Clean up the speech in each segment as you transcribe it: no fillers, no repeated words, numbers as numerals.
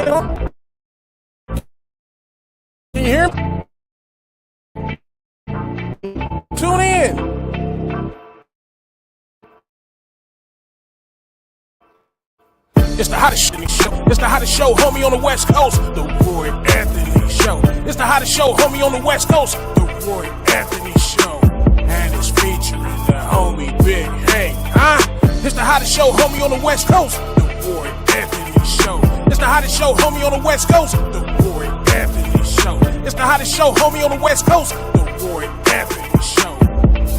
Can you hear me? Tune in. It's the hottest show. It's the hottest show, homie, on the West Coast. The Roy Anthony Show. It's the hottest show, homie, on the West Coast. The Roy Anthony Show. And it's featuring the homie Big Hank. It's the hottest show, homie, on the West Coast. The Roy Anthony Show. It's the hottest show, homie, on the West Coast. The Roy Anthony Show. It's the hottest show, homie, on the West Coast. The Roy Anthony Show.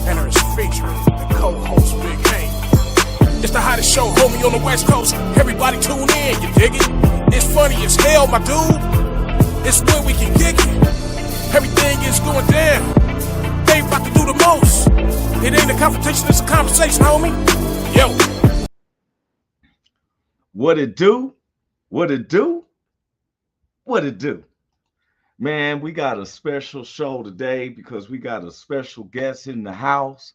And it's featuring the co-host Big Hank. It's the hottest show, homie, on the West Coast. Everybody tune in, you dig it? It's funny as hell, my dude. It's where we can kick it. Everything is going down. They about to do the most. It ain't a confrontation, it's a conversation, homie. Yo. What it do? What it do? What it do? Man, we got a special show today because we got a special guest in the house.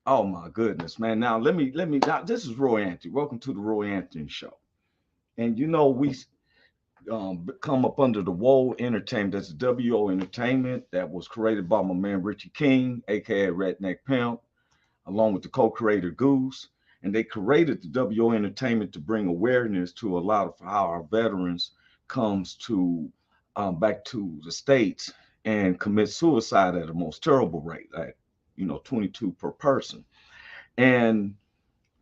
Oh my goodness, man. Now let me now, this is Roy Anthony. Welcome to the Roy Anthony Show. And you know, we come up under the WO Entertainment. That's WO Entertainment. That was created by my man Richie King, aka Redneck Pimp, along with the co-creator Goose. And they created the WO Entertainment to bring awareness to a lot of how our veterans comes to back to the States and commit suicide at the most terrible rate. 22 per person. And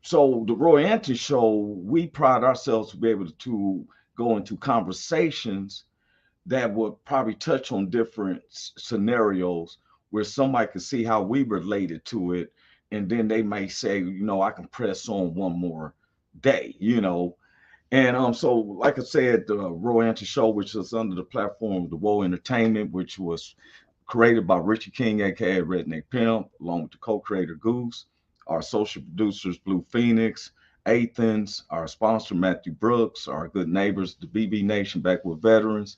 so the Roy Anthony Show, we pride ourselves to be able to go into conversations that would probably touch on different scenarios where somebody can see how we related to it. And then they may say, I can press on one more day, And so, like I said, the Roy Anthony Show, which is under the platform of the WO Entertainment, which was created by Richie King, aka Redneck Pimp, along with the co-creator Goose, our social producers Blue Phoenix, Athens, our sponsor Matthew Brooks, our good neighbors, the BB Nation Back with Veterans,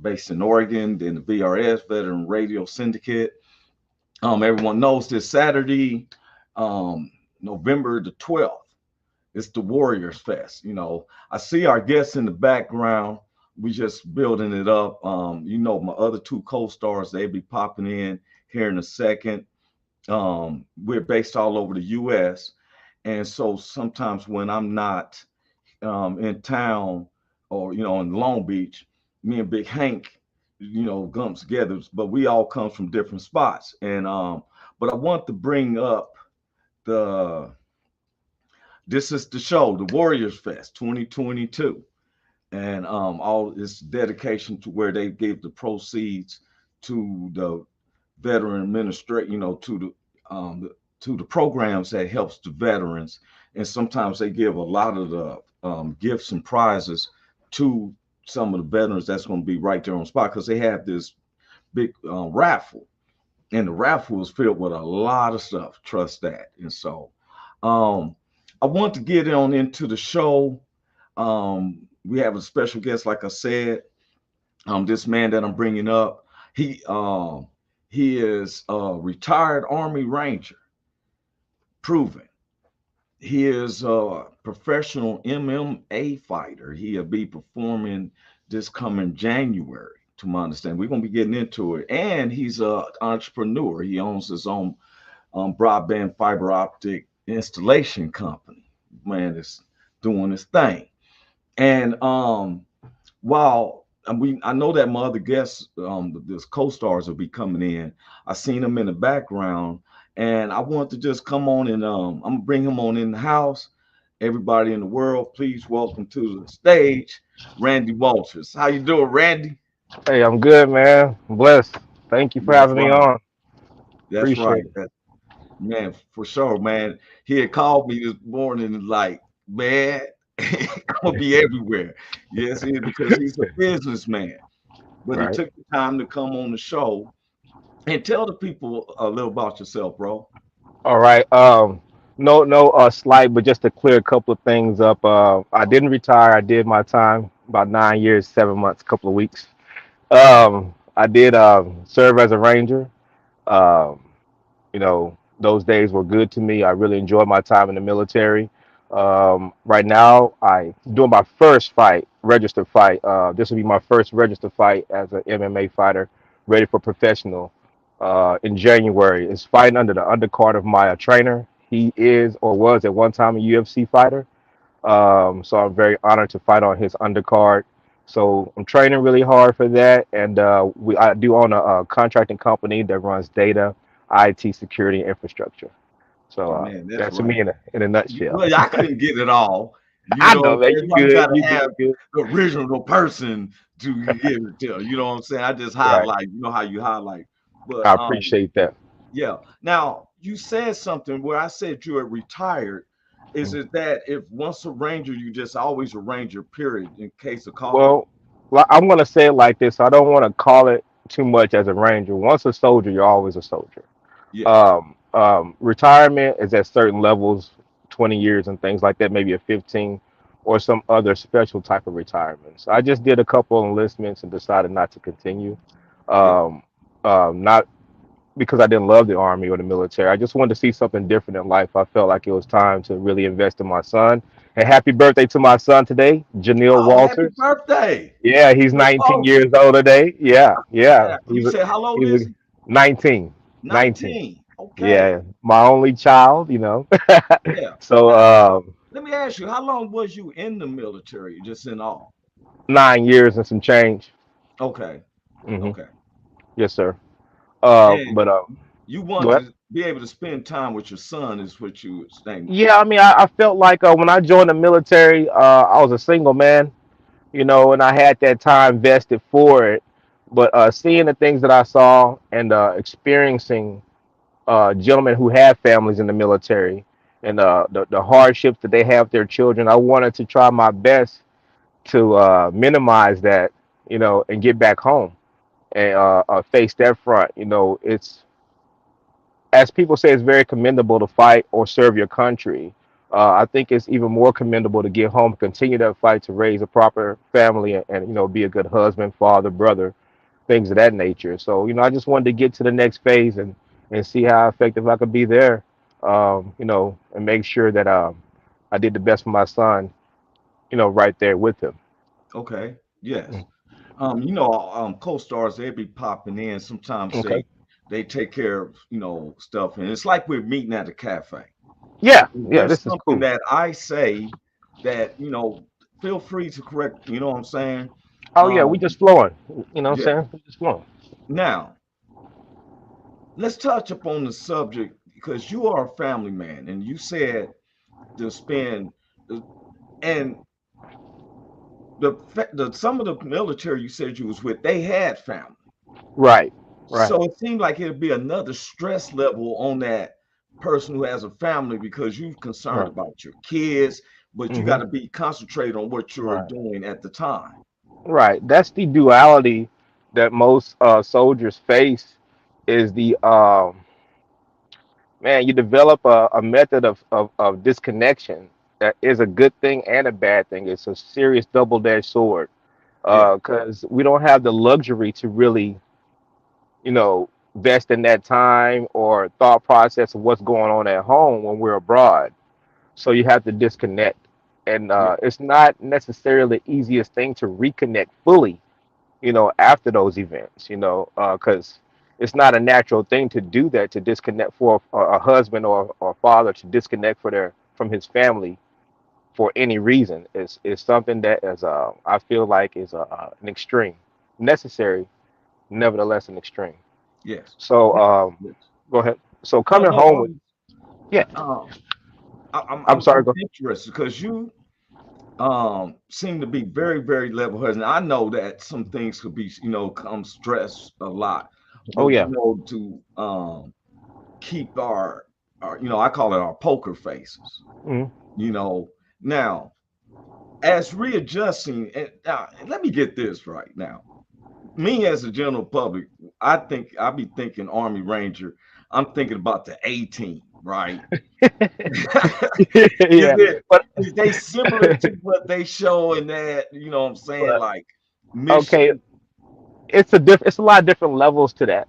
based in Oregon, then the VRS Veteran Radio Syndicate. Everyone knows this Saturday, November the 12th, it's the Warriors Fest. I see our guests in the background. We just building it up. My other two co-stars, they'll be popping in here in a second. We're based all over the U.S. And so sometimes when I'm not in town or, in Long Beach, me and Big Hank, comes together, but we all come from different spots. And but I want to bring up this is the show, the Warriors Fest 2022. And all this dedication to where they gave the proceeds to the veteran administration, to the programs that helps the veterans. And sometimes they give a lot of the gifts and prizes to some of the veterans that's going to be right there on spot, because they have this big raffle, and the raffle is filled with a lot of stuff. Trust that. And so I want to get on into the show. We have a special guest, like I said. This man that I'm bringing up, he is a retired Army Ranger, proven. He is a professional MMA fighter. He'll be performing this coming January, to my understanding. We're going to be getting into it. And he's an entrepreneur. He owns his own broadband fiber optic installation company. Man is doing his thing. And while I know that my other guests, this co-stars will be coming in, I seen them in the background, and I want to just come on and I'm gonna bring him on in the house. Everybody in the world, please welcome to the stage, Randy Walters. How you doing, Randy? Hey, I'm good, man. I'm blessed. Thank you for That's having me right. on. That's Appreciate right. it. Man, for sure, man. He had called me this morning and like, man, I'm gonna be everywhere. Yes, because he's a businessman. But he Right. took the time to come on the show and tell the people a little about yourself, bro. All right. No, slight, but just to clear a couple of things up. I didn't retire. I did my time, about 9 years, 7 months, couple of weeks. I did serve as a ranger. Those days were good to me. I really enjoyed my time in the military. Right now, I doing my first fight, registered fight. This will be my first registered fight as an MMA fighter, ready for professional. In January, is fighting under the undercard of my trainer. He is or was at one time a UFC fighter. So I'm very honored to fight on his undercard. So I'm training really hard for that, and I do own a contracting company that runs data, IT, security, and infrastructure. So Oh man, that's that's right. me in a nutshell. Well, I couldn't get it all. You I know, know, man. that's You why you good? gotta You have good? Good. the original person to give it to. You know what I'm saying? I just Right. highlight. You know how you highlight. But I appreciate that. yeah. Now you said something where I said you had retired. Is Mm. it that if once a ranger, you just always a ranger, period, in case of call? Well, I'm gonna say it like this. I don't want to call it too much as a ranger. Once a soldier, you're always a soldier. Yes. Retirement is at certain levels, 20 years and things like that, maybe a 15 or some other special type of retirements. I just did a couple enlistments and decided not to continue. Yeah. Um, Not because I didn't love the army or the military. I just wanted to see something different in life. I felt like it was time to really invest in my son. And happy birthday to my son today, Janelle Oh, happy Walters. birthday. Yeah, he's Well, 19 oh, years old today. Yeah, yeah. yeah. You said how old He's a is he? 19. 19. 19. Okay. Yeah, my only child, you know. Yeah. So Now, let me ask you, how long was you in the military, just in all? 9 years and some change. Okay. Hmm. Okay. Yes, sir. And But you Go want ahead. to be able to spend time with your son, is what you were saying. Yeah, I mean, I felt like when I joined the military, I was a single man, you know, and I had that time vested for it. But seeing the things that I saw and experiencing gentlemen who have families in the military and the hardships that they have with their children, I wanted to try my best to minimize that, you know, and get back home and face that front. You know, it's as people say, it's very commendable to fight or serve your country. I think it's even more commendable to get home, continue that fight to raise a proper family, and you know, be a good husband, father, brother, things of that nature. So you know, I just wanted to get to the next phase and see how effective I could be there. You know, and make sure that I did the best for my son. You know, right there with him. Okay. Yes. Mm. Co-stars, they be popping in. Sometimes Okay. they take care of, stuff, and it's like we're meeting at a cafe. Yeah. If Yeah. there's This is something cool. that I say that, feel free to correct, you know what I'm saying? Oh yeah, we Um, just flowing. You know what yeah. I'm saying? We just flowing. Now, let's touch upon the subject because you are a family man and you said to spend uh, and the some of the military you said you was with, they had family. Right. Right. So it seemed like it'd be another stress level on that person who has a family because you're concerned Right. about your kids, but you got Hmm. to be concentrated on what you're Right. doing at the time. Right. That's the duality that most soldiers face. Is the man, you develop a method of disconnection that is a good thing and a bad thing. It's a serious double-edged sword Yeah, because we don't have the luxury to really, you know, invest in that time or thought process of what's going on at home when we're abroad. So you have to disconnect, and yeah, it's not necessarily the easiest thing to reconnect fully, you know, after those events, you know, because it's not a natural thing to do that, to disconnect for a husband or father to disconnect for their from his family for any reason. It's something that is I feel like is an extreme, necessary, nevertheless an extreme. yes. So Now, yes. go ahead. So No, coming no. home with yeah, Um, I'm sorry. I'm Go. interested because you seem to be very, very level-headed. And I know that some things could be, come stress a lot, Oh but yeah. to keep our, I call it our poker faces, Mhm. you know. Now, as readjusting, and now let me get this right now. Me as a general public, I think I be thinking Army Ranger. I'm thinking about the A team, right? Yeah, but Is they similar to what they show in that, you know what I'm saying, but like okay, mission? it's a lot of different levels to that.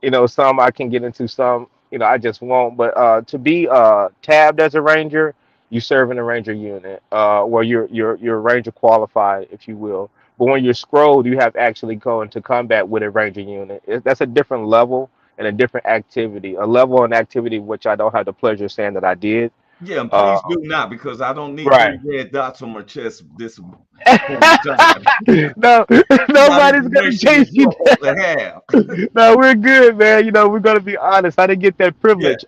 You know, some I can get into, some, you know, I just won't. But to be tabbed as a ranger, you serve in a Ranger unit, where you're Ranger qualified, if you will. But when you're scrolled, you have actually go into combat with a Ranger unit. That's a different level and a different activity, a level and activity which I don't have the pleasure of saying that I did. Yeah, and Uh, please do not, because I don't need right. three red dots on my chest this point in time. No, You got nobody's gonna information that chase you you. are supposed to have. No, we're good, man. We're gonna be honest. I didn't get that Yeah, privilege,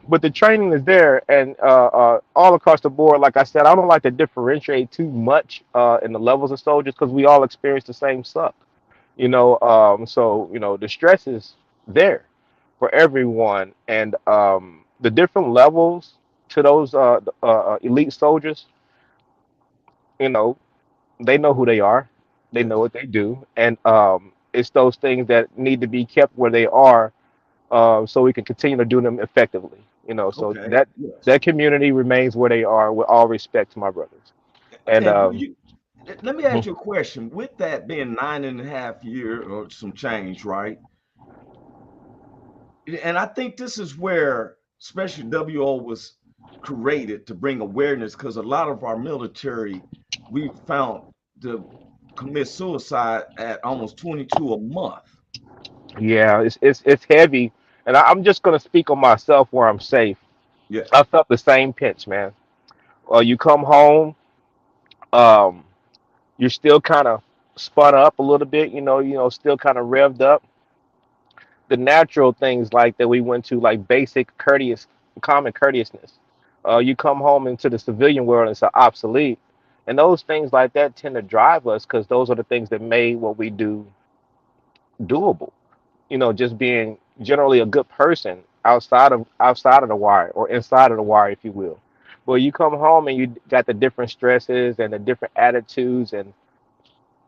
but the training is there, and all across the board. Like I said, I don't like to differentiate too much in the levels of soldiers because we all experience the same suck. So the stress is there for everyone, and the different levels to those elite soldiers. You know, they know who they are, they know yes. what they do, and it's those things that need to be kept where they are, so we can continue to do them effectively. So Okay, that yes. that community remains where they are with all respect to my brothers. And And let me ask mhm. you a question. With that being 9.5 years or some change, right? And I think this is where, especially WO was created to bring awareness, because a lot of our military, we found to commit suicide at almost 22 a month. Yeah, it's heavy, and I'm just gonna speak on myself where I'm safe. Yes. I felt the same pinch, man. You come home, um, you're still kind of spun up a little bit, still kind of revved up. The natural things like that we went to, like basic common courteousness. You come home into the civilian world and it's obsolete, and those things like that tend to drive us because those are the things that made what we do doable. Just being generally a good person outside of the wire or inside of the wire, if you will. But you come home and you got the different stresses and the different attitudes, and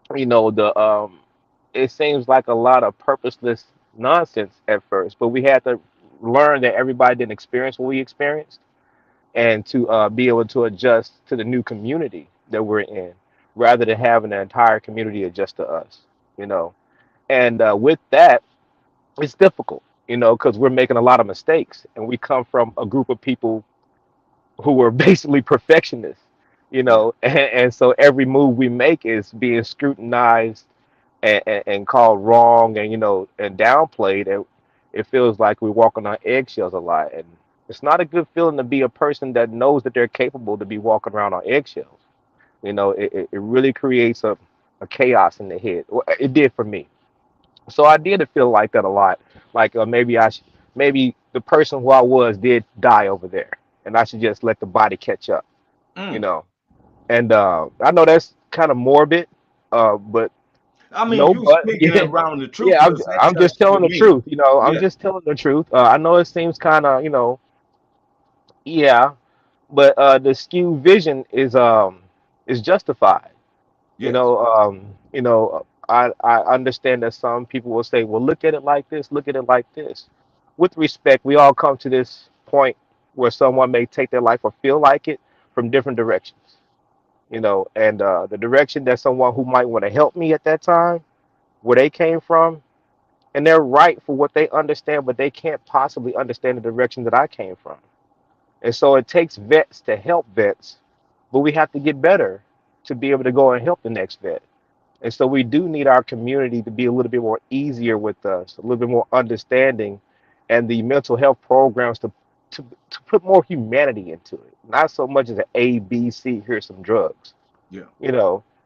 the it seems like a lot of purposeless nonsense at first, but we had to learn that everybody didn't experience what we experienced, and to be able to adjust to the new community that we're in, rather than having the entire community adjust to us. You know, and with that, it's difficult. Because we're making a lot of mistakes, and we come from a group of people who were basically perfectionists. Yeah. And so every move we make is being scrutinized and called wrong, and downplayed, and it feels like we're walking on eggshells a lot, and it's not a good feeling to be a person that knows that they're capable to be walking around on eggshells. It really creates a chaos in the head. Well, it did for me. So I did feel like that a lot, like maybe maybe the person who I was did die over there, and I should just let the body catch up you Mm. know and I know that's kind of morbid, but I mean, no, you but speaking yeah, around the truth, yeah, I'm because that I'm just touched with telling the me. truth. I'm Yeah. just telling the truth. I know it seems kind of, yeah, but the skew vision is justified. Yes. I understand that some people will say, well, look at it like this, look at it like this. With respect, we all come to this point where someone may take their life or feel like it from different directions. And the direction that someone who might want to help me at that time, where they came from, and they're right for what they understand, but they can't possibly understand the direction that I came from. And so it takes vets to help vets, but we have to get better to be able to go and help the next vet. And so we do need our community to be a little bit more easier with us, a little bit more understanding, and the mental health programs to put more humanity into it. Not so much as an A, B, C, here's some drugs. Yeah.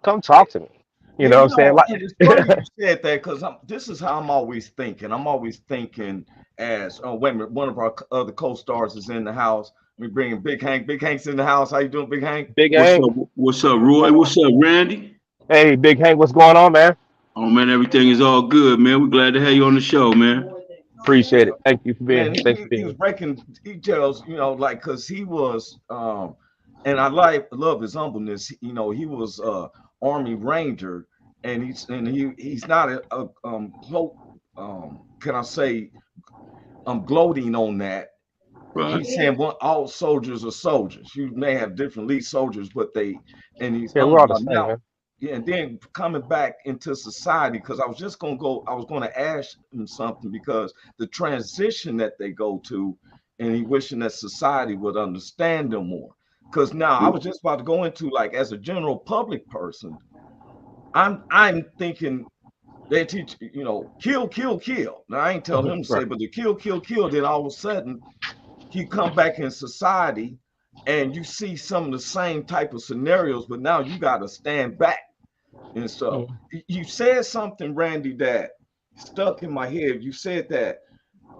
Come talk to me. You Yeah, know what I'm saying? and it's Like, funny you said that, because this is how I'm always thinking. I'm always thinking as, oh, wait a minute, one of our other co-stars is in the house. We bringing Big Hank. Big Hank's in the house. How you doing, Big Hank? Big What's Hank. up? What's up, Roy? What's up, Randy? Hey, Big Hank, what's going on, man? Oh man, everything is all good, man. We're glad to have you on the show, man. Appreciate it. Thank you for Man, being. Thanks for he being was here. breaking details, like, because he was, and I love his humbleness. He was Army Ranger, and he's not can I say, I'm gloating on that. Right. He's saying all soldiers are soldiers. You may have different lead soldiers, but and he's Yeah, we're humble all the about same, now. man. Yeah, and then coming back into society, because I was going to ask him something, because the transition that they go to, and he wishing that society would understand them more. Because now I was just about to go into like as a general public person, I'm thinking they teach, kill, kill, kill. Now I ain't telling him to say, Right. but the kill, kill, kill. Then all of a sudden he come back in society and you see some of the same type of scenarios, but now you got to stand back and stuff. Mhm. You said something, Randy, that stuck in my head. You said that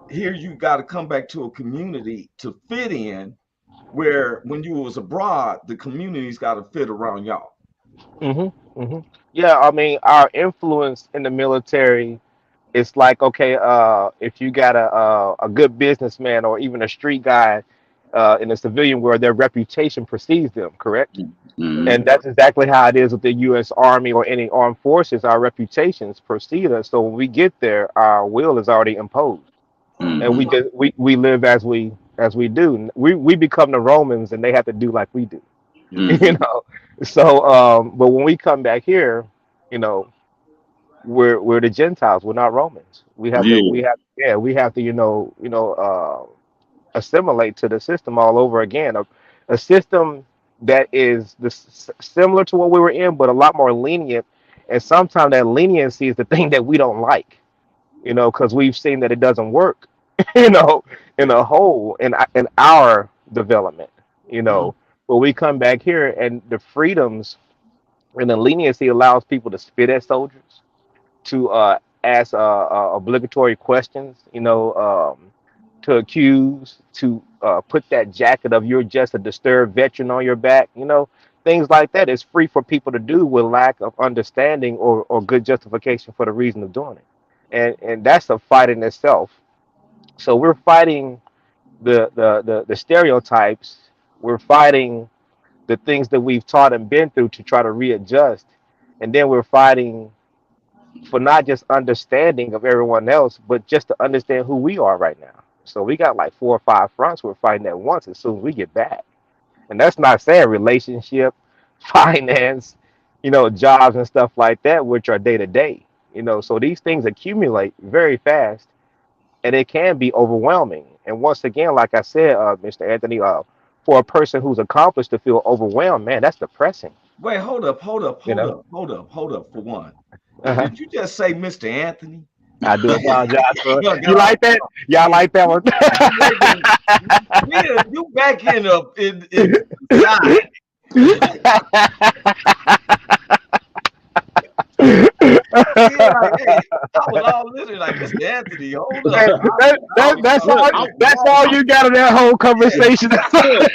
here you got to come back to a community to fit in, where when you was abroad, the community's got to fit around y'all. Yeah, I mean, our influence in the military, it's like, okay, if you got a good businessman or even a street guy in the civilian world, their reputation precedes them, correct? Mm-hmm. And that's exactly how it is with the U.S. Army or any armed forces. Our reputations precede us. So when we get there, our will is already imposed, and Mm-hmm. we live as we do. We become the Romans, and they have to do like we do. Yeah. You Mm-hmm. know. So, but when we come back here, you know, we're the Gentiles. We're not Romans. Yeah. We have to assimilate to the system all over again. A system that is similar to what we were in, but a lot more lenient. And sometimes that leniency is the thing that we don't like, because we've seen that it doesn't work, you know, in a whole in our development, you Mm. know. But we come back here and the freedoms and the leniency allows people to spit at soldiers, to ask obligatory questions, to accuse, to put that jacket of you're just a disturbed veteran on your back, things like that is free for people to do with lack of understanding or good justification for the reason of doing it. And that's a fight in itself. So we're fighting the stereotypes. We're fighting the things that we've taught and been through to try to readjust. And then we're fighting for not just understanding of everyone else, but just to understand who we are right now. So we got like 4 or 5 fronts we're fighting at once as soon as we get back. And that's not saying relationship, finance, jobs and stuff like that, which are day to day. So these things accumulate very fast and it can be overwhelming. And once again, like I said, Mr. Anthony, for a person who's accomplished to feel overwhelmed, man, that's depressing. Wait, hold up, hold up, You hold know, up, hold up, hold up. For one, uh-huh. did you just say Mr. Anthony? I do apologize for No, you no, like that. Y'all no. like that one? Wait a minute. You back in the sky. Yeah, like, hey, I was all listening, like Mr. Anthony. Hold up, That, I was Look, talking like that's all grown. you got in that whole Yeah, conversation. look.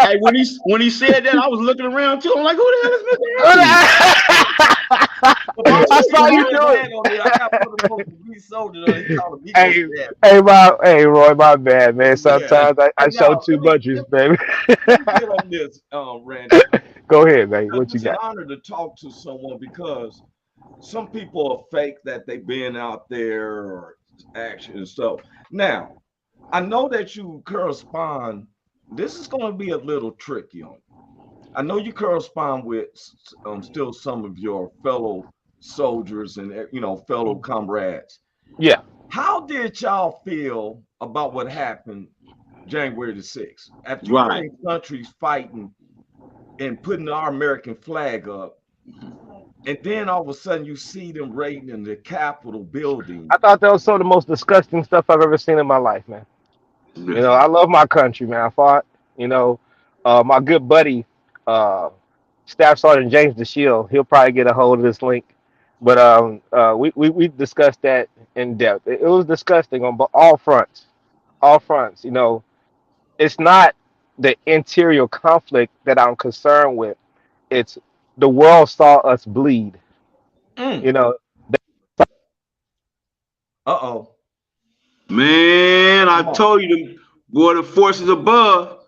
Hey, when he said that, I was looking around too. I'm like, who the hell is Mr. Anthony? but my I saw sister you Red do it. had on there. I got one of them police soldiers. He called me Mr. Hey, Anthony. hey, Roy, my bad, man. Yeah. Sometimes I But show now too much respect. let me get on this, Randy, Go ahead, man. because What you it's an got? honor to talk to someone, because some people are fake that they've been out there or action and stuff. Now, I know that you correspond. This is going to be a little tricky on you. I know you correspond with still some of your fellow soldiers and fellow comrades. Yeah. How did y'all feel about what happened January the 6th? After you were Right. in countries fighting and putting our American flag up, and then all of a sudden you see them raiding in the Capitol building. I thought that was some of the most disgusting stuff I've ever seen in my life, man. I love my country, man. I fought, you know, my good buddy, uh, Staff Sergeant James DeShield, he'll probably get a hold of this link. But we discussed that in depth. It was disgusting on all fronts. All fronts. It's not the interior conflict that I'm concerned with. It's the world saw us bleed. Mm, You know, uh-oh. Man, I Come on. told you, boy, the forces above.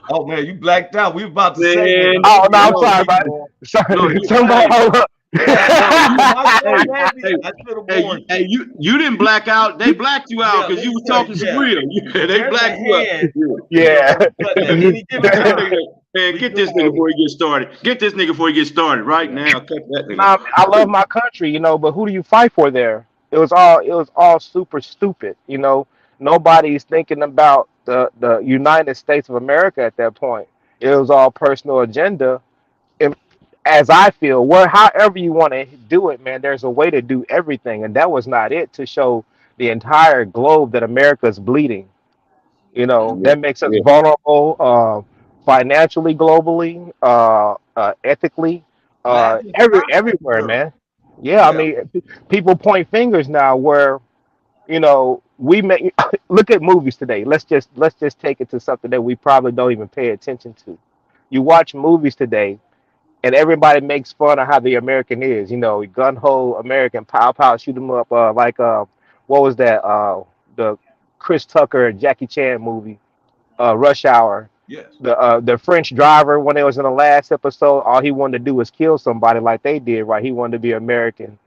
Oh man, you blacked out. We were about to say, man, Man, don't oh no, forget I'm the no, sorry about it. people. no, Sorry, you, somebody hey, hold up. no, you, My hey, fault, Randy. hey, I should have hey, warned you. you didn't black out. They blacked you out Yeah, because let you me was tell you, talking some yeah. real. Yeah, they There's a blacked you out. hand, Yeah. on the button at any given time. Man, We get good. this nigga before he get started. Get this nigga before he get started right Yeah. now. Cut that nigga. Nah, I love my country, but who do you fight for there? It was all super stupid. Nobody's thinking about the United States of America at that point. It was all personal agenda. And as I feel, well, however you want to do it, man, there's a way to do everything, and that was not it. To show the entire globe that America is bleeding. Yeah, That makes us yeah, vulnerable, financially, globally, ethically, Latin continent everywhere, girl. man. Yeah, I Yeah. mean, people point fingers now where we make look at movies today. Let's just take it to something that we probably don't even pay attention to. You watch movies today, and everybody makes fun of how the American is. Gun ho American, pow pow, shoot 'em up. What was that? The Chris Tucker and Jackie Chan movie, Rush Hour. Yes. The French driver, when it was in the last episode, all he wanted to do was kill somebody like they did, right? He wanted to be American,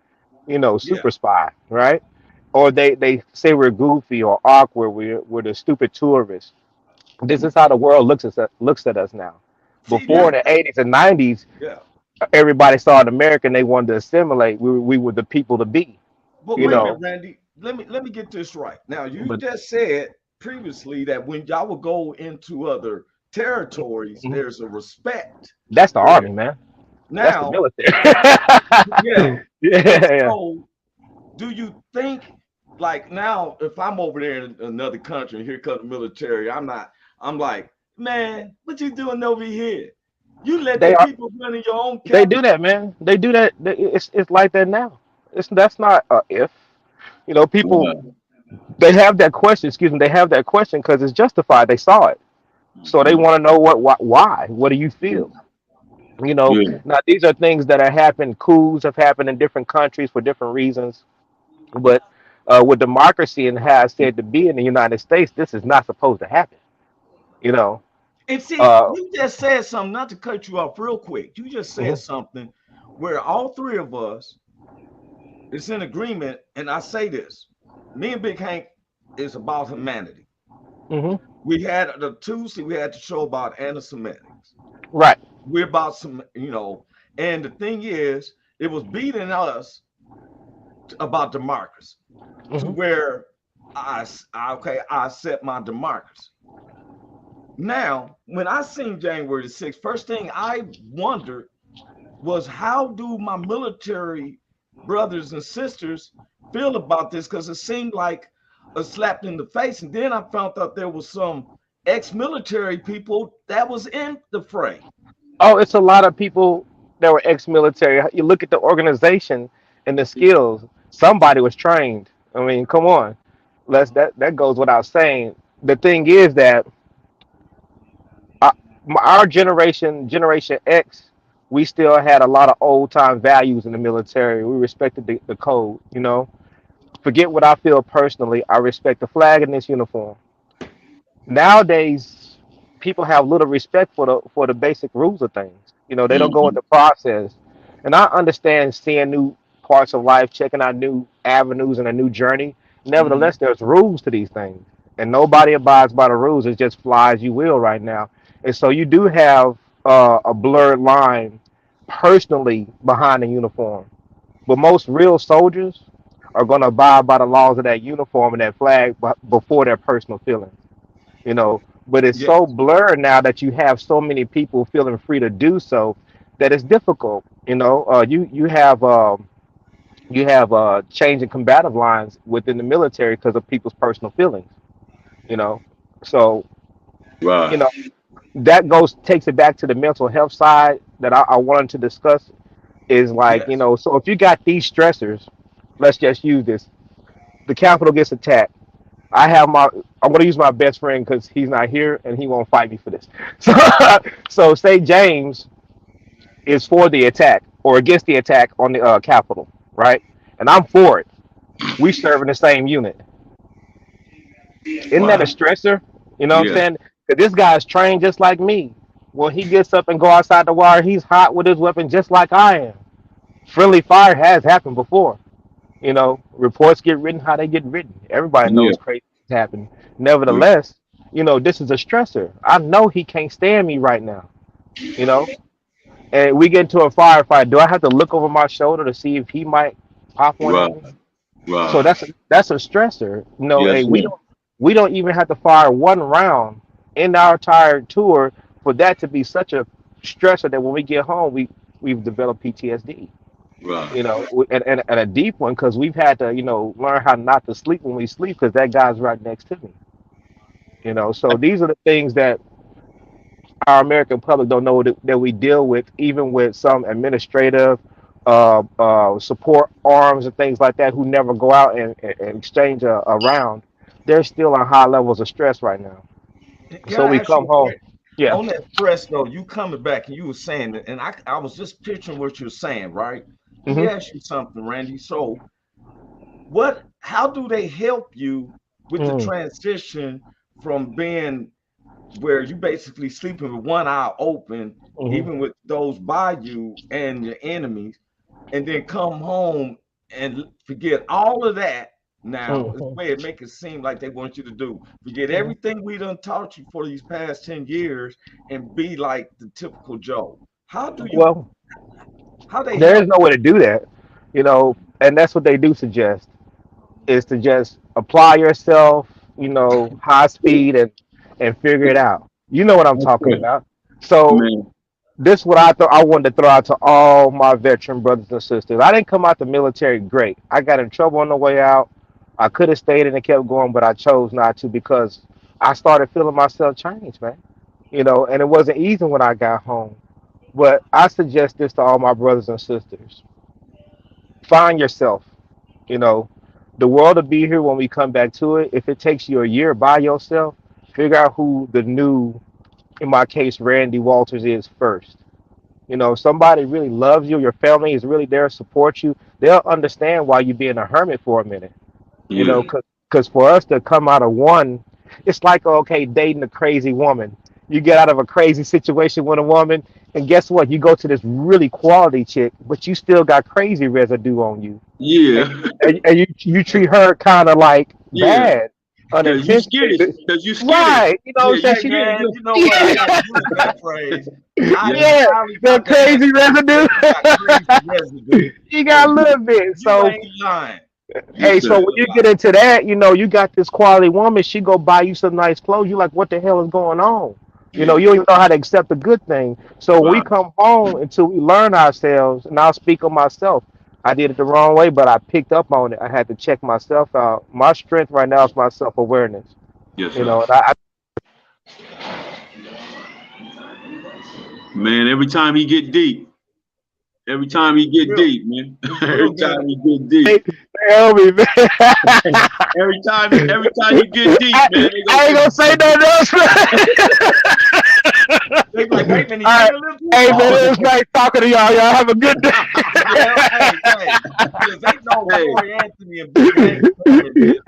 Yeah. super spy, right? Or they say we're goofy or awkward, we're the stupid tourists. This is how the world looks at us now. See, Before that's in the 80s and 90s, yeah. everybody saw an American, they wanted to assimilate. We were the people to be, But you wait a minute, know. Randy. Let me get this right. Now you But just said previously that when y'all would go into other territories, mhm, there's a respect that's the there. army, man. That's the Now, military. yeah. And Yeah, so do you think like now if I'm over there in another country and here comes the military, I'm like, man, what you doing over here? You let the they are. people run in your own They do capital. that, man. They do that. It's like that now. That's not a if. People right. they have that question. Excuse me. They have that question because it's justified. They saw it, so they Mhm. want to know why. What do you feel? Yeah, Now these are things that have happened. Coups have happened in different countries for different reasons, but with democracy and how it's said to be in the United States, this is not supposed to happen. You know. And see, Uh, you just said something, not to cut you off real quick. You just said mhm, something where all three of us is in agreement. And I say this, me and Big Hank is about humanity. mhm. We had the Tuesday, we had the show about anti-Semitics. Right. We're about and the thing is, it was beating us about democracy to Mhm. where okay, I accept my democracy. Now, when I seen January the 6th, first thing I wondered was how do my military brothers and sisters feel about this? Because it seemed like a slap in the face. And then I found out there was some ex-military people that was in the fray. Oh, it's a lot of people that were ex-military. You look at the organization and the skills. Somebody was trained. I mean, come on. That goes without saying. The thing is that uh, our generation, Generation X, we still had a lot of old time values in the military. We respected the code. Forget what I feel personally. I respect the flag in this uniform. Nowadays people have little respect for the basic rules of things. They don't go with Mhm. the process. And I understand seeing new parts of life, checking out new avenues and a new journey. Mhm. Nevertheless, there's rules to these things, and nobody abides by the rules. It just fly as you will right now. And so you do have a blurred line personally behind the uniform, but most real soldiers are going to abide by the laws of that uniform and that flag before their personal feelings. But it's so Yes. blurred now that you have so many people feeling free to do so that it's difficult. You have changing combative lines within the military because of people's personal feelings. you know so you Right. know that goes takes it back to the mental health side that I wanted to discuss. Is like, Yes. so if you got these stressors, let's just use this. The Capitol gets attacked. I'm going to use my best friend because he's not here and he won't fight me for this. So, so say James is for the attack or against the attack on the Capitol, right? And I'm for it. We serve in the same unit. Isn't that a Wow. stressor? You know what I'm Yeah. saying? 'Cause this guy's trained just like me. When he gets up and go outside the wire, he's hot with his weapon just like I am. Friendly fire has happened before. Reports get written how they get written. Everybody Yeah. knows crazy things happen. Yeah. Nevertheless, this is a stressor. I know he can't stand me right now. You know, and we get into a firefight. Do I have to look over my shoulder to see if he might pop one Right. at me? So Right. that's a stressor. Yes, Hey, we sir. don't even have to fire one round in our entire tour for that to be such a stressor that when we get home, we've developed PTSD. Right. You know, and a deep one because we've had to, learn how not to sleep when we sleep because that guy's right next to me. You know, so these are the things that our American public don't know that we deal with, even with some administrative support arms and things like that who never go out and exchange a round. They're still on high levels of stress right now. Can So I we ask you come a home. question? Yeah. On that stress though, you coming back and you were saying that, and I was just picturing what you're saying, right? Let me Hmm. ask you something, Randy. So how do they help you with the Hmm. transition from being where you basically sleeping with one eye open, Hmm. even with those by you and your enemies, and then come home and forget all of that. Now, it's the Hmm. way it make it seem like they want you to do. Forget Hmm. everything we done taught you for these past 10 years and be like the typical Joe. How do you, Well, how they there is help no way to do that, and that's what they do suggest is to just apply yourself, high speed and figure it out. You know what I'm talking Okay. about. So Man. this what I thought I wanted to throw out to all my veteran brothers and sisters. I didn't come out the military great. I got in trouble on the way out. I could have stayed and kept going, but I chose not to because I started feeling myself change, man. And it wasn't easy when I got home. But I suggest this to all my brothers and sisters. Find yourself. You know, the world will be here when we come back to it. If it takes you a year by yourself, figure out who the new, in my case, Randy Walters is first. Somebody really loves you, your family is really there to support you. They'll understand why you're being a hermit for a minute. Yeah. Because for us to come out of one, it's like, okay, dating a crazy woman. You get out of a crazy situation with a woman, and guess what? You go to this really quality chick, but you still got crazy residue on you, and, Yeah. and you treat her kind of like Yeah. bad, Cause you unintentionally. skittish. Cause you skittish. Right? You know what I'm Yeah, saying? Hey She you man, you you know what? I yeah, gotta use that phrase. I yeah. done yeah, finally the got the crazy answer. He residue. said you got crazy residue. You So got a little bit. you So ain't lying. You hey, Yes, so sir. ain't when you get lying. into that, you got this quality woman. She go buy you some nice clothes. You like, what the hell is going on? Yeah. You don't even know how to accept a good thing. So when we Right. come home until we learn ourselves, and I'll speak on myself. I did it the wrong way, but I picked up on it. I had to check myself out. My strength right now is my self awareness. Yes, sir. And I Man, every time he get deep. Every time he get Real, deep, man. it's real Every good. time he get deep. they help me, man. Every time you get deep, I, man, they gonna I ain't say, gonna say nothing else. They be like, wait a minute, All he right. went a little too Hey man, far. it was nice talking to y'all. Y'all have a good day. Yeah, hey, because they know hey, Corey Anthony and Big Hank coming, man.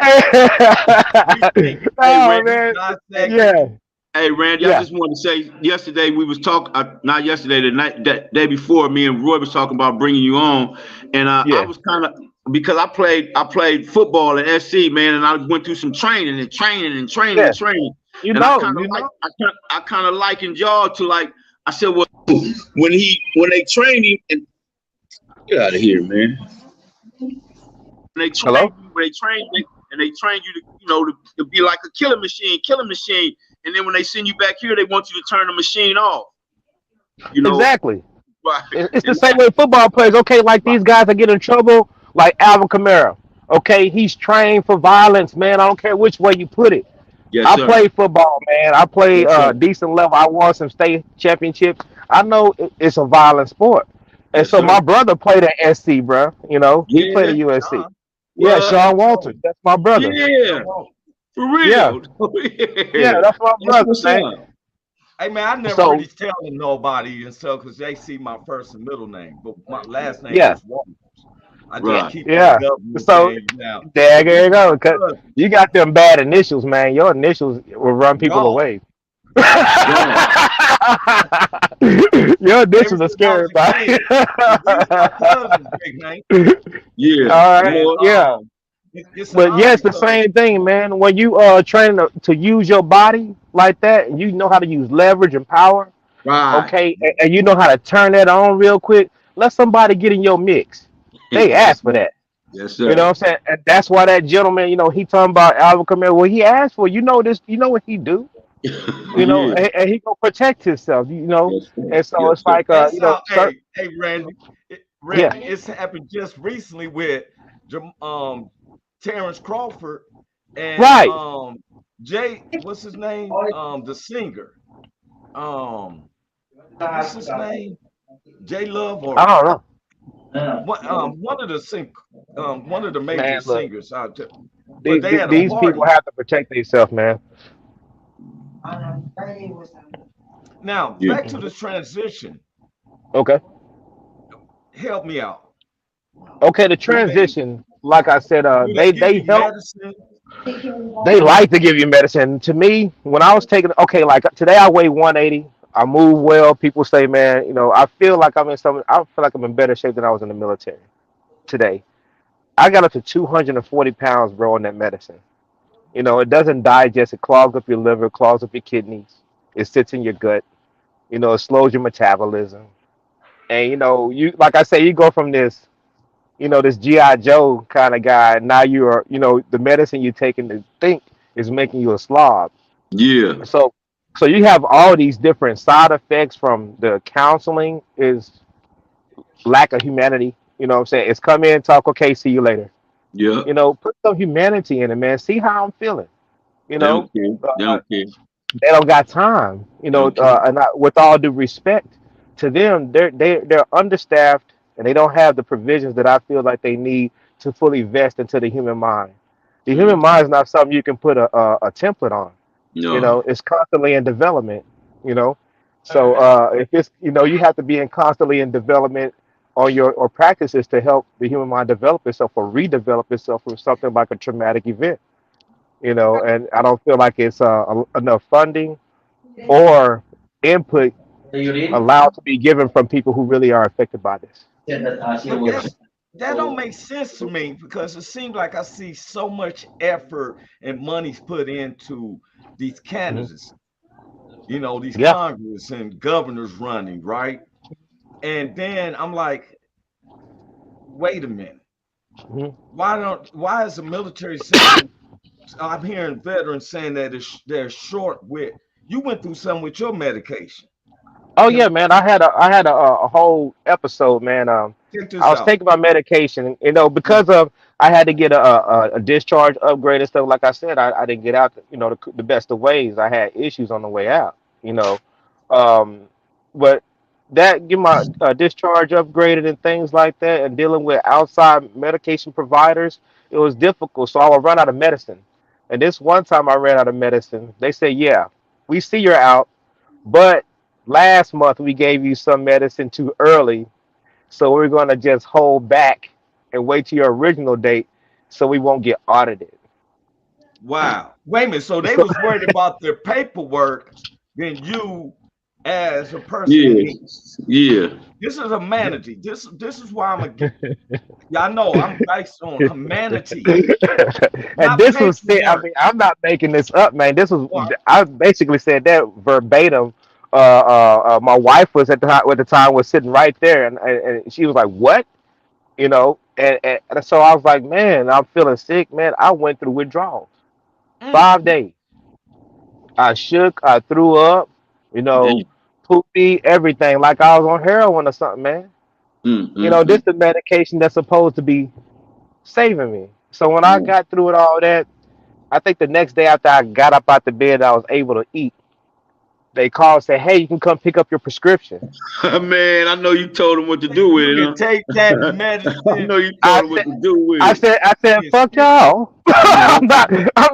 We think hey, Oh Randy, we man, dissect it. yeah, hey, Randy, I yeah, just want to say, yesterday we was talking, not yesterday, the night, that day before, me and Roy was talking about bringing you on, and I yeah, was kind of because I played football at SC, man, and I went through some training and training and training yeah. and training, You and I know, kind of you like know. I kind of likened y'all to like I said, well, when they train him and get out of here, man. Hello. When they train you, and they train you to, to be like a killing machine. And then when they send you back here, they want you to turn the machine off, you know. Exactly. Right. It's the And same way football players. Okay, like these guys that get in trouble, like Alvin Kamara. Okay, he's trained for violence, man. I don't care which way you put it. yes, I sir. play football, man. I play Yes, sir. decent level. I won some state championships. I know it's a violent sport, and Yes, so sir. my brother played at SC, bro. He played Yeah. at USC. Sean, Yeah, What? Sean Sean, Walters. That's my brother. Yeah. Sean Walton. For Yeah, real. yeah, Yeah. that's my That's brother, what's man. up. Hey man, I never So really tell nobody and stuff because they see my first and middle name, but my last name yeah, is Walters. I just Right. keep that yeah. government So thing now. But there this you is my go. 'Cause cousin, you got them bad initials, man. Your initials will run people y'all. away. Right. Your Ever initials are since I scary, was a buddy. kid, but these my cousins, Big Hank, Yeah. All right, and Boy. yeah. it's an But yeah, honor it's the because same thing, man. When you train to use your body like that, and you know how to use leverage and power, Right. okay, and you know how to turn that on real quick. Let somebody get in your mix. They Yes, ask for sir. that. Yes, You know sir. what I'm saying? And that's why that gentleman, he talking about Alvin Kamara. Well, he asked for. You know this. You know what he do. Yeah. and he gonna protect himself, Yes, sir. and so Yes, it's sir. like That's how. certain, Hey, Randy, yeah, Randy, it's happened just recently with Terrence Crawford and right. Jay. What's his name? The singer. Um, what's his name? Jay Love I or don't know, one of the one of the major man. Look, singers out there. But they had a these people party. have to protect themselves, man. Now Yeah. back to the transition. Okay, Help me out. okay. The Do they transition, like I said, give they you help. medicine? They like to give you medicine. To me, when I was taking, okay, like today I weigh 180. I move well. People say, man, I feel like I feel like I'm in better shape than I was in the military today. I got up to 240 pounds, bro, on that medicine. It doesn't digest. It clogs up your liver, clogs up your kidneys. It sits in your gut. It slows your metabolism. And you like I say, you go from this GI Joe kind of guy. Now you are, the medicine you're taking to think is making you a slob. Yeah. So, so you have all these different side effects from the counseling is lack of humanity. You know what I'm saying? It's come in, talk, okay, see you later. Yeah. Put some humanity in it, man. See how I'm feeling. You They know, don't care. They uh, don't care. they don't got time. They don't care. And with all due respect to them, they're understaffed and they don't have the provisions that I feel like they need to fully vest into the human mind. The human Mm. mind is not something you can put a template on. No. It's constantly in development. You know, so if it's you have to be in constantly in development on your or practices to help the human mind develop itself or redevelop itself from something like a traumatic event. And I don't feel like it's enough funding or input allowed to be given from people who really are affected by this. But that don't make sense to me because it seems like I see so much effort and money's put into these Hmm. candidates, these Yeah. Congress and governors running, right? And then I'm like, wait a minute. Hmm. Why is the military saying I'm hearing veterans saying that they're short with you went through something with your medication. Oh Can yeah, man. I had a whole episode, man. check I this was out. taking my medication, because of I had to get a discharge upgrade and stuff. Like I said, I didn't get out, the best of ways. I had issues on the way out, um, but that get my discharge upgraded and things like that, and dealing with outside medication providers, it was difficult. So I would run out of medicine, and this one time I ran out of medicine. They said, "Yeah, we see you're out, but last month we gave you some medicine too early, so we're going to just hold back and wait to your original date so we won't get audited." Wow. Wait a minute. So they So was worried about their paperwork than you as a person in Yeah. need. Yeah. This is humanity. This is why I'm a yeah, I know I'm based on humanity, and not this was said, I paperwork. mean, I'm not making this up, man. This was Well, I basically said that verbatim. My wife was at the time was sitting right there, and she was like, "What?" And so I was like, "Man, I'm feeling sick, man." I went through withdrawals, mm, 5 days. I shook, I threw up, you know, Damn. poopy, everything, like I was on heroin or something, man. Mm, This mm, the medication that's supposed to be saving me. So when I mm. got through it all that, I think the next day after I got up out the bed, I was able to eat. They called and said, "Hey, you can come pick up your prescription." Man, I know you told him what to do with you it, can take that huh? I medicine. know you I told him what said, to do with I it. said, I said, Yes, fuck yes. y'all. I'm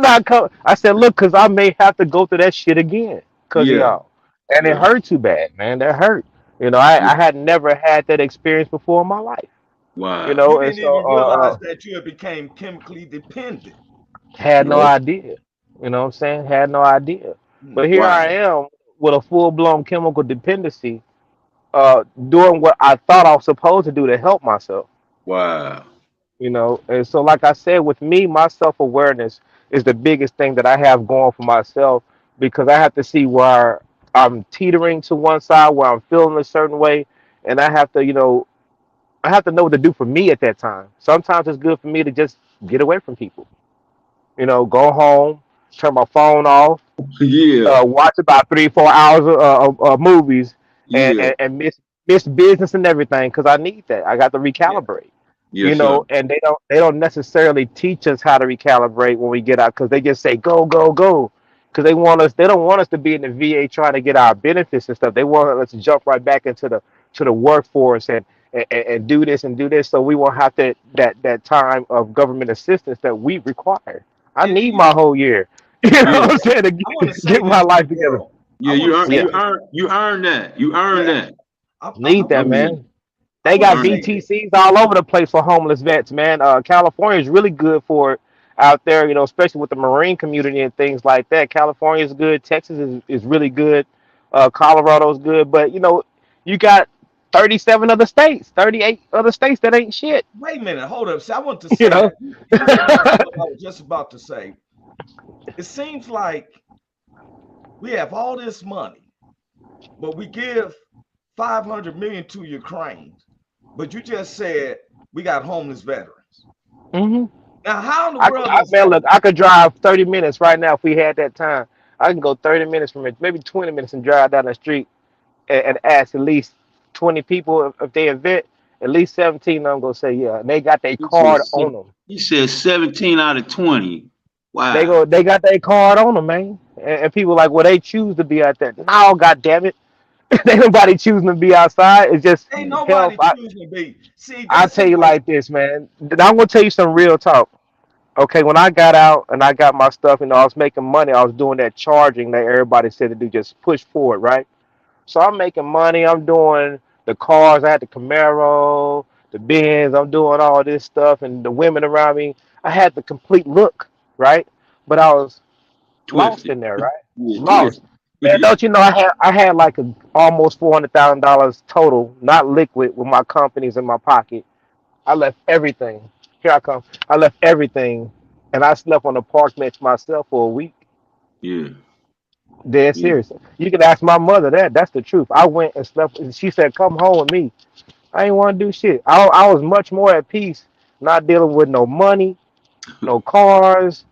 not coming. I said, look, cause I may have to go through that shit again, cause of Yeah. y'all. And it Yeah. hurt too bad, man. That hurt. I Yeah. had never had that experience before in my life. Wow. You And didn't so even realize that you had became chemically dependent. had no No. idea. You know what I'm saying? Had no idea. Mm, But here Wow. I am with a full blown chemical dependency, doing what I thought I was supposed to do to help myself. Wow. And so like I said, with me, my self-awareness is the biggest thing that I have going for myself, because I have to see where I'm teetering to one side, where I'm feeling a certain way, and I have to know what to do for me at that time. Sometimes it's good for me to just get away from people, go home, turn my phone off, Yeah, watch about 3 4 hours of movies, and, yeah, and, and miss business and everything because I need that. I got to Yeah. recalibrate. yes, sir. And they don't necessarily teach us how to recalibrate when we get out because they just say go go go because they don't want us to be in the VA trying to get our benefits and stuff. They want us to jump right back into the workforce and do this and do this so we won't have that time of government assistance that we require. I And need my whole year. You know Yeah, what I'm saying to I want to say get my this to life the together. world. I yeah. want to say Yeah, this. You earn that. You earn Yeah. that. I need that, want to say. man. I They want got to Earn say that. this. VTCs all over the place for homeless vets, man. California is really good for it out there, especially with the Marine community and things like that. California is good. Texas is really good. Colorado's good. But, you got 37 other states, 38 other states that ain't shit, Wait a minute. Hold up. See, I want to you say know? that. You hit on what I was just about to say. It seems like we have all this money, but we give 500 million to Ukraine. But you just said we got homeless veterans. hmm Now, how in the world does Man, that? look, I could drive 30 minutes right now if we had that time. I can go 30 minutes from it, maybe 20 minutes and drive down the street and ask at least 20 people if they a vet, at least 17 of them gonna say yeah. And they got their He said, card on them. he said 17 out of 20. They Wow. go, they got their card on them, man. And people like, well, they choose to be out there. No, God damn it, ain't nobody choosing to be outside. It's just Ain't health. nobody choosing to be. See, I that's tell just you like like this, man. I'm gonna tell you some real talk. Okay, when I got out and I got my stuff, I was making money. I was doing that charging that everybody said to do, just push forward, right? So I'm making money. I'm doing the cars. I had the Camaro, the Benz. I'm doing all this stuff, and the women around me. I had the complete look, right? But I was lost Twisted. in there, right? Yeah, Lost. twisted. Man, don't you know I had like almost $400,000 total, not liquid, with my companies in my pocket. I left everything. Here I come. I left everything, and I slept on a park bench myself for a week. Yeah, Dead yeah, serious. You can ask my mother that. That's the truth. I went and slept. And she said, "Come home with me." I didn't want to do shit. I was much more at peace, not dealing with no money, no cars,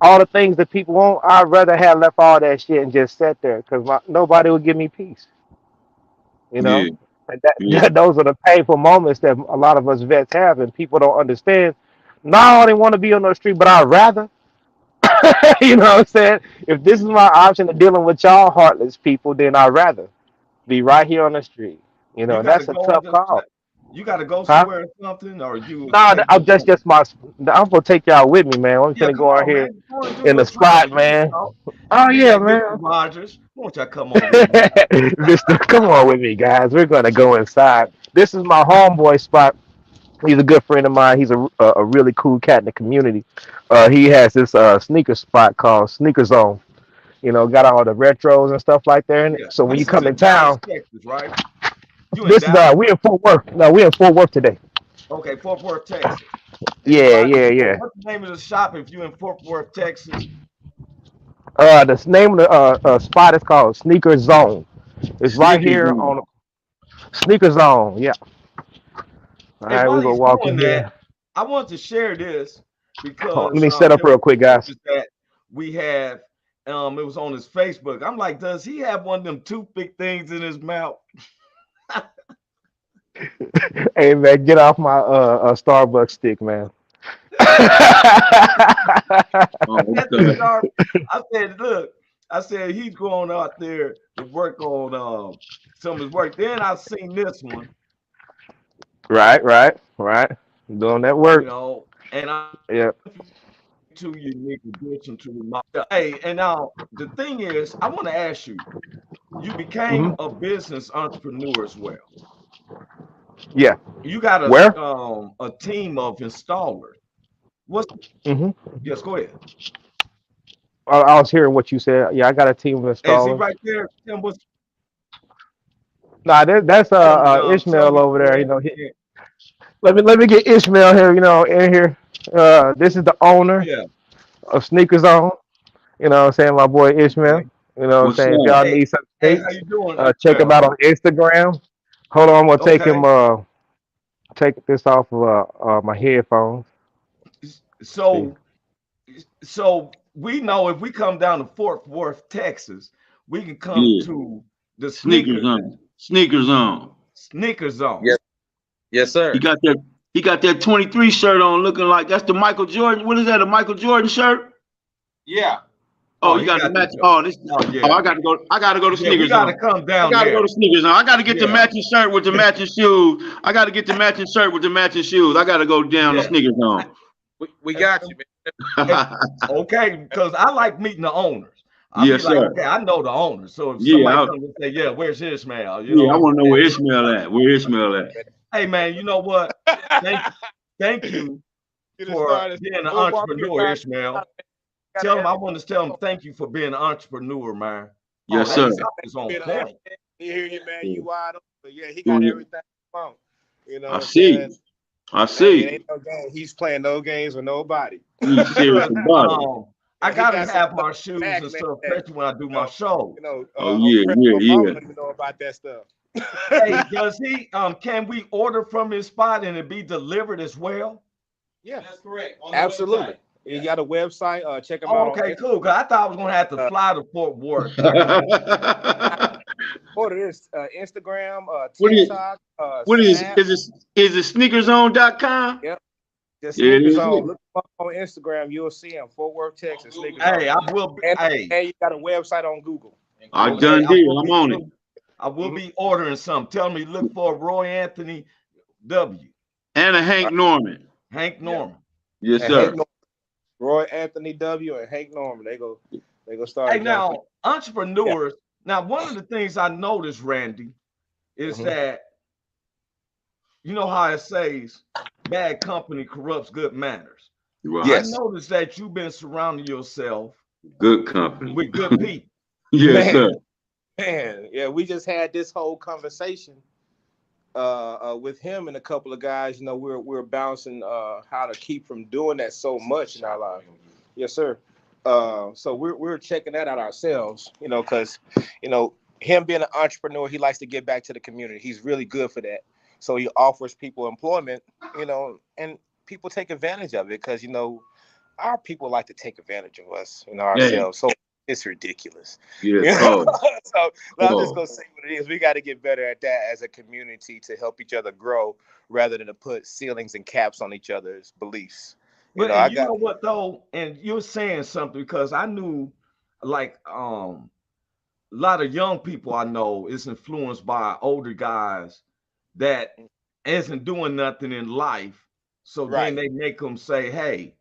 all the things that people want. I'd rather have left all that shit and just sat there because nobody would give me peace. You yeah, know, and that, yeah, those are the painful moments that a lot of us vets have, and people don't understand. No, I didn't want to be on the street, but I'd rather. You know what I'm saying? If this is my option of dealing with y'all heartless people, then I'd rather be right here on the street. you And got to that's a go and tough just, call, you got to go huh? somewhere or something, or you No, take I'm this just home. just my. I'm gonna take y'all with me, man. I'm Yeah, finna come go out on, here man. Go and do in the your time. spot, man. You Oh can be yeah, that man. Mr. Rogers. Won't y'all come on with me? Mister, come on with me, guys. We're gonna go inside. This is my homeboy spot. He's a good friend of mine. He's a really cool cat in the community. He has this sneaker spot called Sneaker Zone. Got all the retros and stuff like there in it. Yeah, So when you this is come in in Dallas, town, Texas, right? You in this is Dallas? we in Fort Worth. No, we in Fort Worth today. Okay, Fort Worth, Texas. And Yeah, spot. yeah, yeah. What's the name of the shop if you in Fort Worth, Texas? The name of the spot is called Sneaker Zone. It's right sneakers here on. on Sneaker Zone. Yeah. All Hey, right, while we're gonna he's walk in doing that, here. I want to share this Hold on, let because me set up there was real quick, some guys. pictures that we have. It was on his Facebook. I'm like, does he have one of them toothpick things in his mouth? Hey man, get off my Starbucks stick, man. Oh, At the okay. start, I said, look, I said he's going out there to work on some of his work. Then I seen this one, Right, right, right. Doing that you work. know, and I Yeah. too unique addition to my. Hey, and now the thing is, I want to ask you. You became hmm a business entrepreneur as well. Yeah. You got Where? a team of installers. What's hmm yes? Go ahead. I was hearing what you said. Yeah, I got a team of Is he installers. right there? Tim, what's Nah, that's Tim? Ishmael Tony? over there. Yeah, Let me get Ishmael here. In here. This is the owner yeah. of Sneakers On. What I'm saying? My boy Ishmael. Okay. What I'm What's saying? If up? y'all Hey, need some hey, how sneaks, you doing, check him Ishmael? out on Instagram. Hold on, I'm gonna Okay. take this off of my headphones. See. So, so we know if we come down to Fort Worth, Texas, we can come Yeah. to the Sneakers on. Sneakers on. sneaker zone. Yes, yes, sir. He got that 23 shirt on looking like that's the Michael Jordan. What is that? A Michael Jordan shirt? Yeah. Oh, Oh, you he got got the match. the- Oh, this. Oh yeah. Oh, I gotta go to Yeah, we Sneakers gotta on. come I down gotta there. go to Sneakers on. I gotta get the Yeah. matching shirt with the matching shoes. I gotta get the matching shirt with the matching shoes. I gotta go down to Yeah. Sneakers on. We got you, man. Okay, because I like meeting the owners. I'll Yes, be like, sir. okay, I know the owners. So if Yeah, somebody comes and say, yeah, where's Ishmael? You Yeah, know I what want to I'm know where saying? Ishmael at. Where Ishmael at? Hey man, you know what? Thank you for being an entrepreneur, Ishmael. Tell him I want to tell him thank you for being an entrepreneur, man. Yes, Oh, sir. He's on point. You hear you, man. You wide open. But yeah, he got everything on. You know I what I'm see. saying? I Man, see. it ain't no game. He's playing no games with nobody. He's serious about it. I He gotta got have some my stuff shoes back, and man, stuff, that, especially when I do my know, show. You know, Oh yeah, yeah, Obama yeah. don't even know about that stuff. Hey, does he can we order from his spot and it be delivered as well? Yeah, That's correct. On the absolutely. website. You got a website. Check him Oh, out. okay, cool. Cause I thought I was gonna have to fly to Fort Worth. Order this Instagram, What is TikTok, what is Snap. is it sneakerszone.com? Yep. Just Yeah, it Sneakers is. on. Look him up on Instagram. You'll see him. Fort Worth, Texas. Sneakers Hey, on. I will be, And you got a website on Google. I okay, done I deal. will I'm be on it. I will be ordering some. Tell me look for Roy Anthony W. And a Hank Norman. Hank Norman. Yes, And sir. Hank Norman, Roy Anthony W. and Hank Norman. They go start. Hey, now entrepreneurs. Now, one of the things I noticed, Randy, is that you know how it says bad company corrupts good manners. Right. Yes. I noticed that you've been surrounding yourself Good company. with good people. Yes, Man. sir. Man, yeah, we just had this whole conversation with him and a couple of guys. You know, we're bouncing how to keep from doing that so much in our life. Yes, sir. So we're checking that out ourselves. You know, because him being an entrepreneur, he likes to give back to the community. He's really good for that. So he offers people employment. You know, and people take advantage of it because our people like to take advantage of us. Ourselves. So it's ridiculous. Yeah. So I'm just gonna say what it is. We got to get better at that as a community to help each other grow, rather than to put ceilings and caps on each other's beliefs. But you know what though, and you're saying something because I knew, like, a lot of young people I know is influenced by older guys that isn't doing nothing in life. So then they make them say, hey,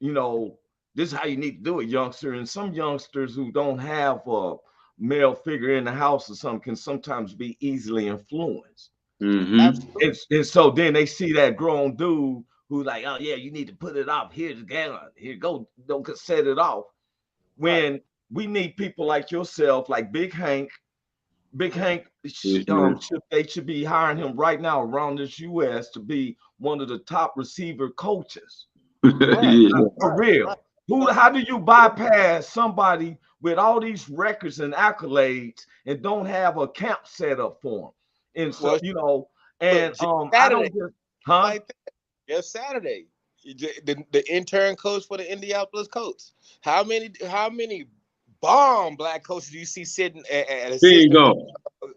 this is how you need to do it, youngster. And some youngsters who don't have a male figure in the house or something can sometimes be easily influenced. And so then they see that grown dude who's like, oh yeah, you need to put it off. Here's the gun. Here, go, don't set it off. When we need people like yourself, like Big Hank. Big Hank, they should be hiring him right now around this U.S. to be one of the top receiver coaches. For real. How do you bypass somebody with all these records and accolades and don't have a camp set up for him? And so, and I don't just, Just Saturday, the intern coach for the Indianapolis Colts. How many bomb black coaches do you see sitting at assistant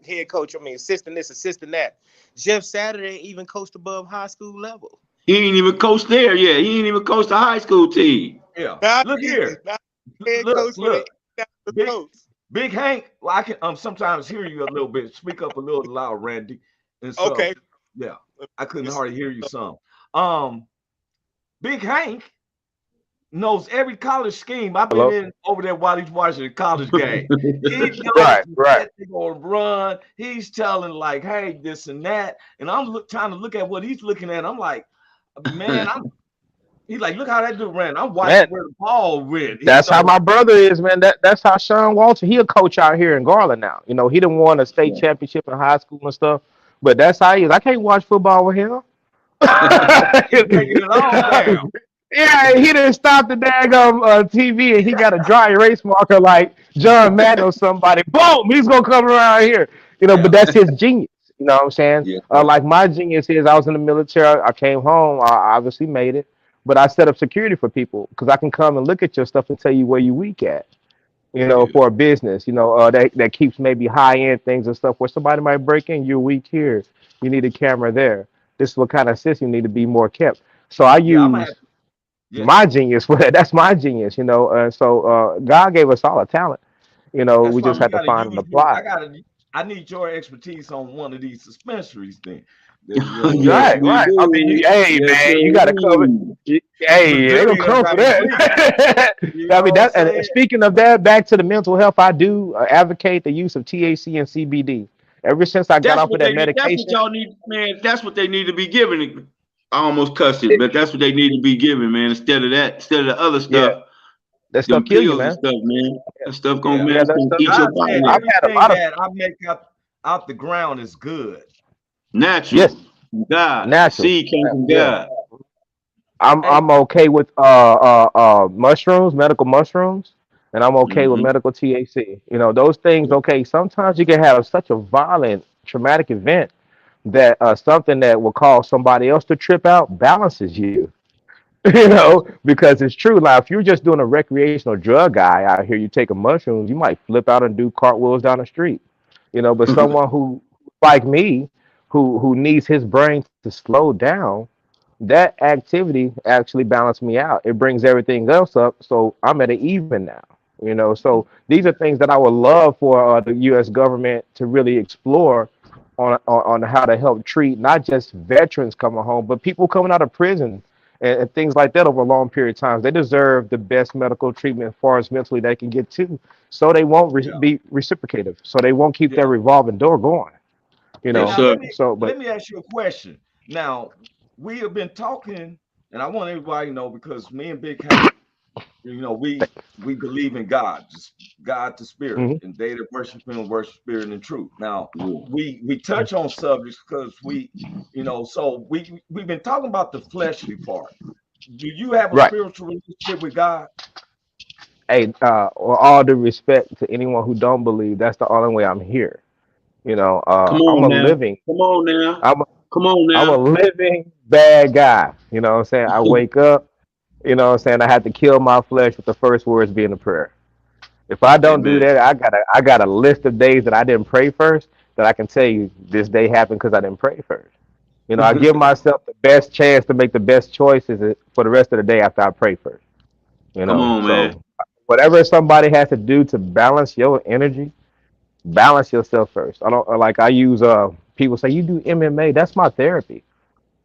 head coach? I mean, assistant this, assistant that. Jeff Saturday even coached above high school level. He ain't even coached there yet. He ain't even coached the high school team. Yeah. Not Look here. Look. Big Hank, well, I can sometimes hear you a little bit. Speak up a little loud, Randy. And so, okay. Yeah, I couldn't hardly hear you some. Big Hank knows every college scheme. I've been in over there while he's watching the college game. He knows they're gonna run. He's telling like, hey, this and that. And I'm trying to look at what he's looking at. I'm like, man, he's like, look how that dude ran. I'm watching where the ball went. That's how my brother is, man. That's how Sean Walter. He a coach out here in Garland now. He done won a state championship in high school and stuff. But that's how he is. I can't watch football with him. Yeah, he didn't stop the daggum TV and he got a dry erase marker like John Madden or somebody. Boom, he's gonna come around here. But that's his genius. You know what I'm saying? Yeah. Like my genius is I was in the military. I came home. I obviously made it. but I set up security for people because I can come and look at your stuff and tell you where you weak at. For a business, that keeps maybe high end things and stuff where somebody might break in, you're weak here, you need a camera there. This is what kind of system need to be more kept. So I Yeah, I'm gonna have use yeah. my genius for that. That's my genius, so God gave us all a talent. That's We why just we had to gotta find and use me. apply it. I need your expertise on one of these dispensaries then. Yes, Right, we right. I mean, do. hey Yes, man, sir. you got to cover. Hey, they gonna Missouri done come for got me thinking. that. You I know mean, what I'm that. And saying? speaking of that, back to the mental health, I do advocate the use of THC and CBD. Ever since I got That's off of what that they need. That's what medication, y'all need, man. That's what they need to be giving. I almost cussed it, but that's what they need to be giving, man. Instead of the other yeah, stuff, that stuff them kill you, pills and man. stuff, man. That stuff gonna, Yeah. man, Yeah, it's that gonna stuff. eat your God body said I've up. had a everything lot of that I make out the ground is good. Natural. yes, God. The natural. seed came from Yeah, God. Hey, I'm okay with mushrooms, medical mushrooms, and I'm okay with Hmm. medical THC. Those things. Okay, sometimes you can have such a violent, traumatic event that something that will cause somebody else to trip out balances you. Because it's true. Like if you're just doing a recreational drug guy out here, you taking mushrooms, you might flip out and do cartwheels down the street. But someone who like me, who needs his brain to slow down, that activity actually balanced me out. It brings everything else up, so I'm at an even now. So these are things that I would love for the U.S. government to really explore on how to help treat not just veterans coming home, but people coming out of prison and things like that over a long period of time. They deserve the best medical treatment as far as mentally they can get to, so they won't yeah, be reciprocative, so they won't keep yeah. that revolving door going. You Hey, Yes, know. now sir. So, but let me ask you a question. Now, we have been talking, and I want everybody to know because me and Big Hank, we believe in God, just God the Spirit, mhm. and they that worship Him worship Spirit and truth. Now, Yeah. we touch on subjects because so we've been talking about the fleshly part. Do you have a Right. spiritual relationship with God? Hey, with all due respect to anyone who don't believe, that's the only way I'm here. Come I'm on a now. living, Come on now. I'm a, Come on I'm a now. living bad guy. You know what I'm saying? I wake up, I have to kill my flesh with the first words being a prayer. If I don't do Amen. that, I got a list of days that I didn't pray first that I can tell you this day happened because I didn't pray first. I give myself the best chance to make the best choices for the rest of the day after I pray first. Come on, man. So whatever somebody has to do to balance your energy, balance yourself first. I don't like I use people say you do MMA, that's my therapy.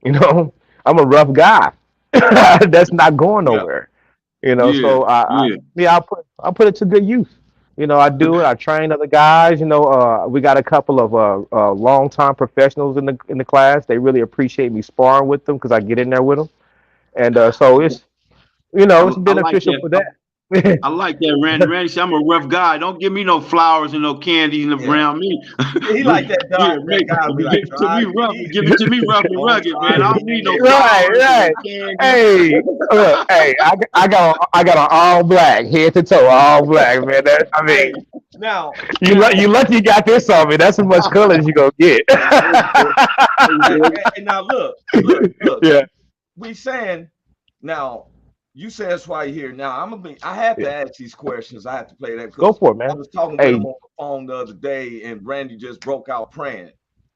You know, I'm a rough guy. That's not going Yeah. nowhere. Yeah. So Yeah. yeah, I put it to good use. I do it. I train other guys. We got a couple of long time professionals in the class. They really appreciate me sparring with them because I get in there with them, and so it's I like beneficial that. for that. I like that, Randy. Randy said, I'm a rough guy. Don't give me no flowers and no candies Yeah. around me. He like that Yeah, guy. That guy be like, give it to try me to rough. eat Give it to me rough and on rugged, man. try I to don't need no eat. Right, flowers and right. no candy. Hey, look, hey, I got an all black, head to toe, all black, man. I mean, Hey, now, you lucky you got this on me. That's as much color as you gonna get. and now look. Yeah, We saying now. You say that's why you're here. Now I have yeah. to ask these questions. I have to play that Go because for it, I man. was talking with him Hey, on the phone the other day, and Randy just broke out praying.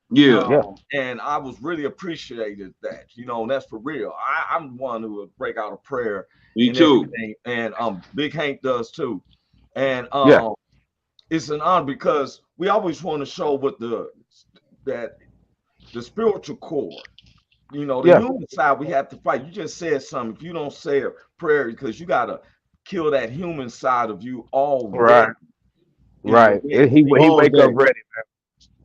Yeah. yeah, And I was really appreciated that. That's for real. I'm the one who would break out a prayer Me and too. everything, and Big Hank does too. And yeah, it's an honor because we always want to show what the spiritual core. The yeah. human side we have to fight. You just said something. If you don't say a prayer, because you gotta kill that human side of you already. Right, right. He All wake up day. ready.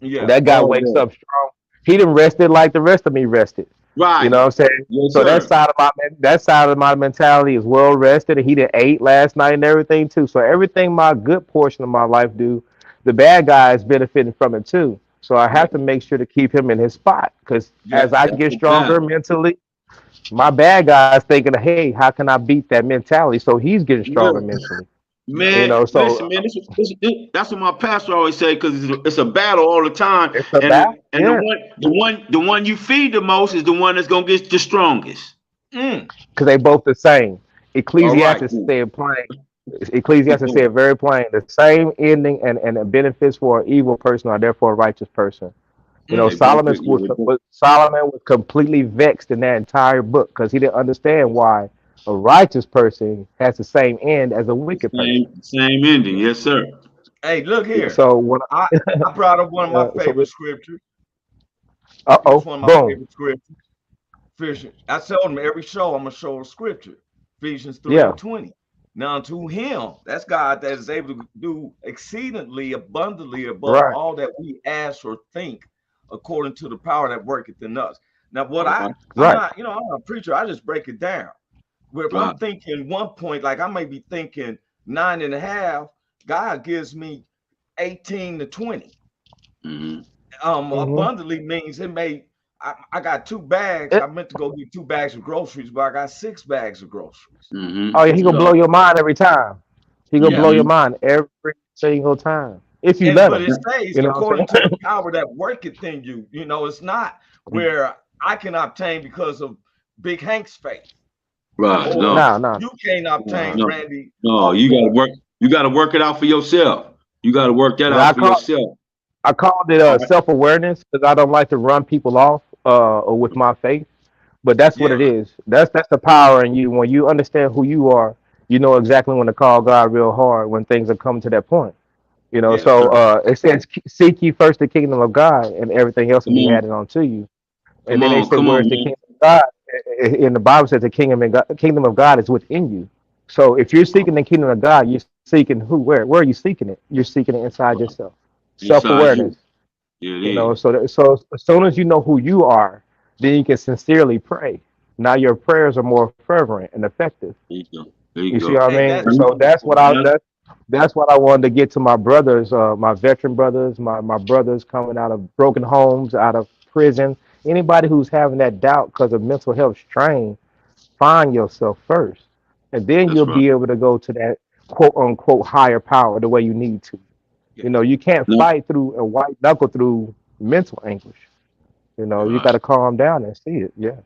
Yeah. That guy All wakes day. up strong. He didn't rested like the rest of me rested. You Right. know what I'm saying? Yes, So sir. that side of my mentality is well rested. And he did ate last night and everything too. So everything my good portion of my life do, the bad guy is benefiting from it too. So I Yeah. have to make sure to keep him in his spot because Yeah. as I That's get the stronger time. mentally, my bad guy is thinking, hey, how can I beat that mentality? So he's getting Yeah. stronger mentally. Yeah. Man, So listen, man. That's what my pastor always say because it's a battle all the time, it's a and battle. the Yeah. one you feed the most is the one that's gonna get the strongest. because they both the same. All right. Ecclesiastes said plain. Ecclesiastes said very plain. The same ending and the benefits for an evil person are therefore a righteous person. You know, They both good. Solomon was completely vexed in that entire book because he didn't understand why a righteous person has the same end as a wicked person. Same ending. Yes, sir. Hey, look here. So when I brought up one of my favorite scriptures. It's one of my boom, favorite scriptures. I told him every show I'm gonna show a scripture. Ephesians 3 yeah, and 20. Now to him, that's God that is able to do exceedingly abundantly above right, all that we ask or think, according to the power that worketh in us. Now, what All right. I'm right, not, I'm not a preacher, I just break it down. Where if Right. I'm thinking 1 point, like I may be thinking 9.5, God gives me 18 to 20. Mm-hmm. Abundantly means it may. I got 2 bags. I meant to go get 2 bags of groceries, but I got 6 bags of groceries. Mm-hmm. oh yeah, he gonna blow your mind every time. He gonna Yeah, blow your Mm-hmm. mind every single time if you and let but him. it says You know what I'm according to saying? the power that worketh in you. It's not where I can obtain because of Big Hank's faith, Right. or No. No. you can't obtain, No. Randy, No. off You of. gotta work. You gotta work it out for yourself. You gotta work that Now out for yourself. I called it All right. self awareness because I don't like to run people off with my faith. But that's what Yeah, it is. That's the power in you. When you understand who you are, you know exactly when to call God real hard when things are coming to that point. yeah, Yes, So sir. it says, "Seek ye first the kingdom of God, and everything else will Come be on. added on to you." And Come then they on. say, Come on, "Where's the man. kingdom of God?" In the Bible says the kingdom of God is within you. So if you're seeking the kingdom of God, you're seeking who? Where are you seeking it? You're seeking it inside Right. yourself. Self Inside you. awareness. Yeah, it is. So as soon as you know who you are, then you can sincerely pray. Now your prayers are more fervent and effective. There you go. There you You see go. what I hey, mean? that's So wonderful. that's what I wanted to get to my brothers, my veteran brothers, my brothers coming out of broken homes, out of prison. Anybody who's having that doubt because of mental health strain, find yourself first, and then That's you'll right. be able to go to that quote unquote higher power the way you need to. Yeah. You can't No. fight through and white knuckle through mental anguish. You got Right. to calm down and see it. Yeah.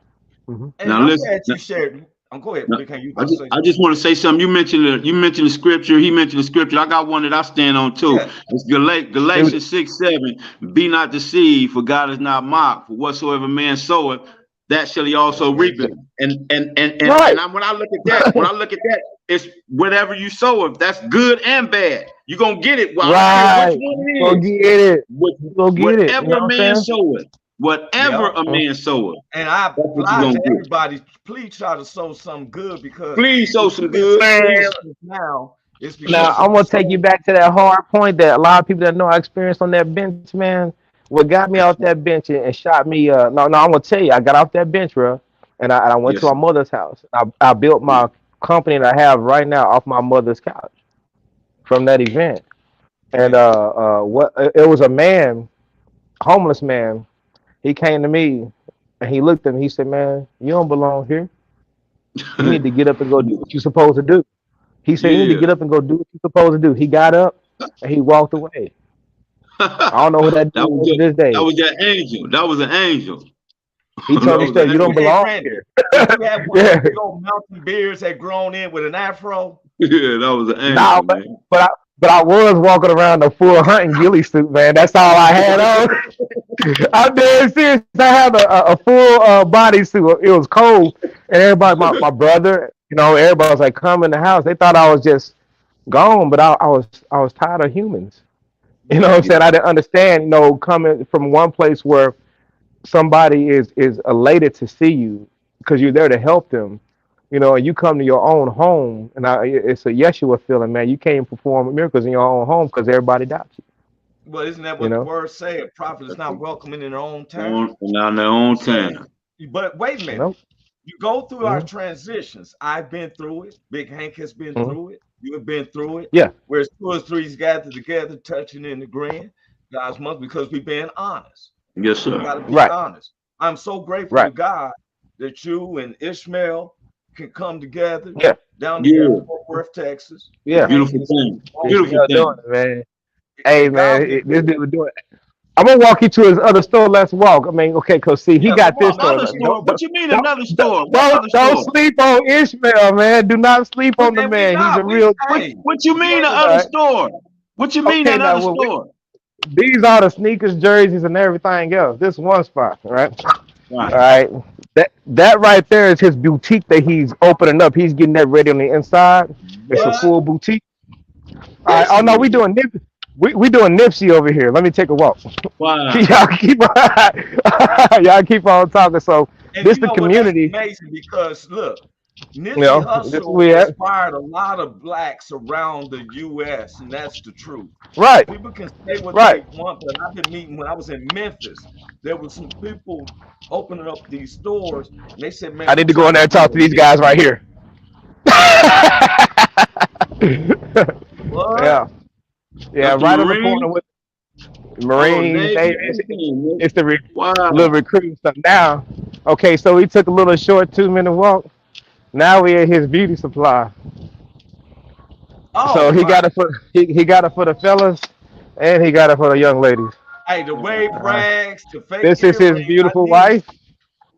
And Now I'm listen. glad you shared. Go ahead, No, Big Hank. You about to say I something? just want to say something. You mentioned the scripture. He mentioned the scripture. I got one that I stand on too. Yeah. It's It- Galatians 6:7. Be not deceived, for God is not mocked. For whatsoever man soweth, that shall he also reap. Amen. right. When I look at that, it's whatever you sow. If that's good and bad, you're gonna get it. Well, I don't care which Right. one You it go is. get it. What, You go get it. You whatever know a what man I'm soweth, Yeah. whatever a saying? man soweth, And I that's what you're applied gonna to get. everybody. Please try to sow something good, because Please sow if some you've been good. suffering Man, now, it's now because of I'm the gonna take you soul. back to that hard point that a lot of people that know I experienced on that bench, man. What got me off that bench and shot me? No, I'm gonna tell you, I got off that bench, bro, and I went to Yes. my mother's house. I built my company that I have right now off my mother's couch from that event. And Yeah. what it was a man, homeless man. He came to me and he looked at me. He said, "Man, you don't belong here. You need to get up and go do what you're supposed to do." He said, "You need to Yeah. get up and go do what you're supposed to do." He got up and he walked away. I don't know who that dude is to this That day. was that angel. That was an angel. He That told me was an straight, "You don't angel. Hey, belong Randy, here." did you have one of Yeah. them big old mountain beards that grown in with an afro? Yeah, that was an Nah, angel, but man. but I but I was walking around a full hunting ghillie suit, man. That's all I had on. I'm dead serious. I had a full body suit. It was cold, and everybody, my brother, everybody was like, "Come in the house." They thought I was just gone, but I was tired of humans. You know what Yeah. I'm saying? I didn't understand, coming from one place where somebody is elated to see you because you're there to help them, and you come to your own home, and it's a Yeshua feeling, man. You can't perform miracles in your own home because everybody doubts you. Well, isn't that You what the know? word say? A prophet is not welcome in their own town. On their own So, time. but wait a minute. Nope. You go through our Mm-hmm. transitions. I've been through it. Big Hank has been Mm-hmm. through it. You have been through it. Yeah. Whereas 2 or 3's gathered together, touching and agreeing. God's must, because we've been honest. Yes, We sir. got to be Right. honest. I'm so grateful to Right. God that you and Ishmael can come together Yeah. down here in Yeah. Fort Worth, Texas. Big Yeah. Hank Beautiful is thing. Yes, we Beautiful are doing thing. it, man. Hey, and God man, been this good. dude was doing it. I'm gonna walk you to his other store. Let's walk. I mean, okay, cause see, he Yeah, got come this on. store. Another store? What you mean another store? What other Don't store? sleep on Ishmael, man. Do not sleep on the And we man. He's a not. real. Hey, What you mean the yeah, other All right. store? What you mean Okay, that now other well, store? these are the sneakers, jerseys, and everything else. This one spot, all right? All Right. right. That right there is his boutique that he's opening up. He's getting that ready on the inside. It's a what? full boutique. All right. Oh no, Listen, we doing Nipsey over here. Let me take a walk. wow. y'all keep y'all keep on talking. So And this you the know what? That's community. amazing because look, You Nipsey know, this Hussle we at. inspired a lot of blacks around the U.S., and that's the truth. Right. People can say what Right. they want, but I've been meeting when I was in Memphis. There was some people opening up these stores, and they said, I "Man, we need to go in trying there to and be talk to a these Nipsey." guys right here. What? Yeah. Yeah. That's the Right on the corner Marine? with Oh, Marines. Navy, everything. It's the little Wow. recruiting stuff. Now, okay, so we took a little short 2 minute walk. Now we at his beauty supply. So Oh he my! got it for he got it for the fellas, and he got it for the young ladies. Hey, the wave Uh, rags, the fake this is his earrings. I beautiful need them. wife.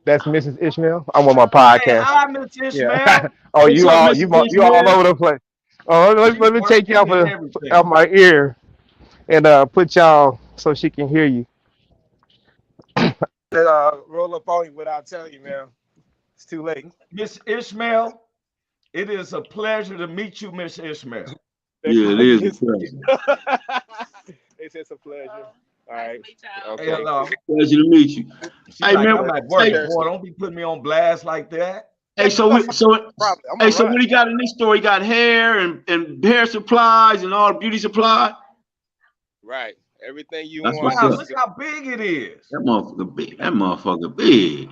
That's Mrs. Ishmael. I'm on my Hey, podcast. hi, Miss Yeah. Ishmael. Oh, What's you up, all Mrs. you all Ishmael? over the place. Oh, She let me take you working off and of everything. my ear and put y'all so she can hear you. Roll up on you without telling you, man. It's too late. Miss Ishmael, it is a pleasure to meet you, Miss Ishmael. Yeah, it is a pleasure. It's a pleasure. All right. Hey, Okay. hello. Pleasure to meet you. She Hey like, man, I'm at Yes, work, hey, sir. boy. Don't be putting me on blast like that. hey, Man, you gonna find probably. I'm hey, gonna so run. what he got in this store? He got hair and hair supplies and all the beauty supply. Right. Everything you That's want. what's Wow, This up. look is how big it is. That motherfucker big. That motherfucker big.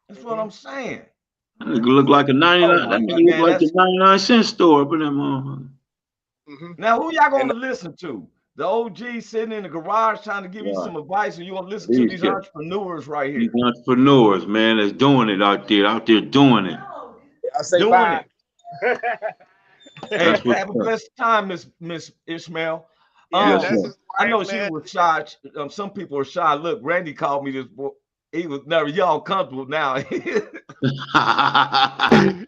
That's what I'm saying. That nigga look like a Oh 99. my That God, nigga look man, like the that's 99-cent store up in that motherfucker. hmm now who y'all and gonna listen to? The OG sitting in the garage trying to give you Right. some advice, and you gonna listen to These these guys, entrepreneurs right these here entrepreneurs, man, that's doing it out there doing it. I say doing bye. it. Hey, That's what's have a up. blessed time, Miss Ishmael. Yeah, Yes, that's Um, sir. his I wife, know she man. was shy. Some people are shy. Look, Randy called me this. He was never y'all comfortable now.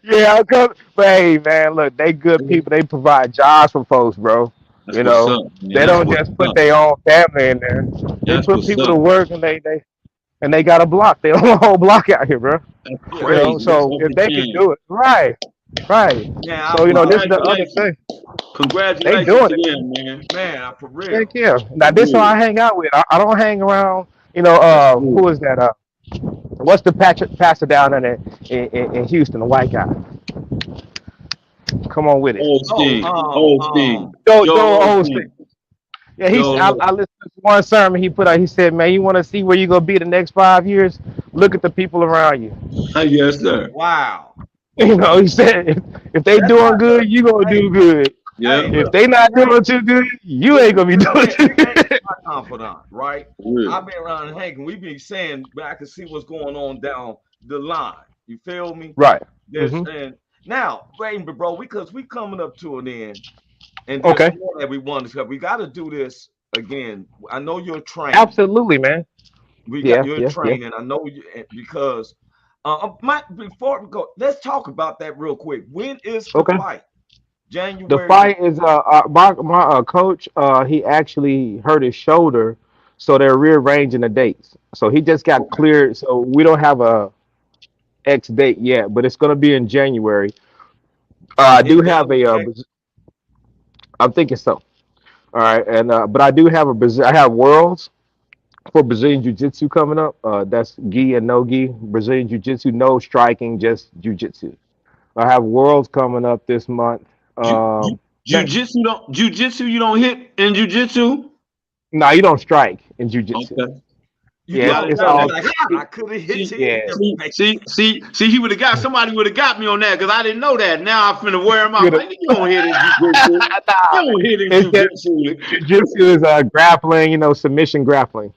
Yeah, I'll come. But hey, man, look, they good people. They provide jobs for folks, bro. That's You what's know, up, man. they That's don't what's just put up. their own family in there. They That's put what's people up. to work, and they got a block. They own a whole block out here, bro. That's You Yeah, know, crazy. That's so off if the they can chain. do it, right, right. man, I So you know, this is the appreciate other Congratulations. thing. They Congratulations doing to it. them, man. man, for Heck real. yeah. Now For this who real. I hang out with. I don't hang around. You know, That's who good. is that? What's the pastor down there in Houston? The white guy. Come on with it. Oh, Osteen. Osteen. Joel Joel Osteen. Osteen. Yeah, Joel I Osteen. listened to one sermon he put out. He said, "Man, you want to see where you gonna be the next 5 years? Look at the people around you." Yes, sir. wow. You know, he said, if they That's doing right. Look, good, you gonna hey, do good. Yep. hey, If look, they not Randy, doing too good, you look, ain't gonna be doing too Randy's good. my confidant, right? For real. I've been around Hank, and we be saying, but I can see what's going on down the line. You feel me? Right. There's hmm and now, wait, bro, because we coming up to an end, and there's Okay. more that we want to. We got to do this again. I know you're trained. Absolutely, man. We got Yeah. you're Yeah. Yeah. trained, and I know you because before we go, let's talk about that real quick. When is the Okay. fight? The January the fight is my coach he actually hurt his shoulder, so they're rearranging the dates. So he just got okay. cleared. So we don't have a X date yet, but it's gonna be in January. I do In have Dallas, a Texas. I'm thinking so. All right, and but I do have a I have worlds for Brazilian Jiu Jitsu coming up. That's gi and no gi. Brazilian Jiu Jitsu, no striking, just Jiu Jitsu. I have worlds coming up this month. Um, that, Jiu-jitsu you don't hit in jiu-jitsu? no, you don't strike in Jiu Jitsu. Okay. You Yeah, You got don't to it's know. know They all be that. like, "Ha, I could have hit See, you in yeah. your see, face." see, see, see, he would have got somebody would have got me on that because I didn't know that. Now I'm finna wear him You out. know, Like, you don't hit in jiu-jitsu. You nah, don't hit in it's just jiu-jitsu. Jiu-Jitsu is grappling, submission grappling,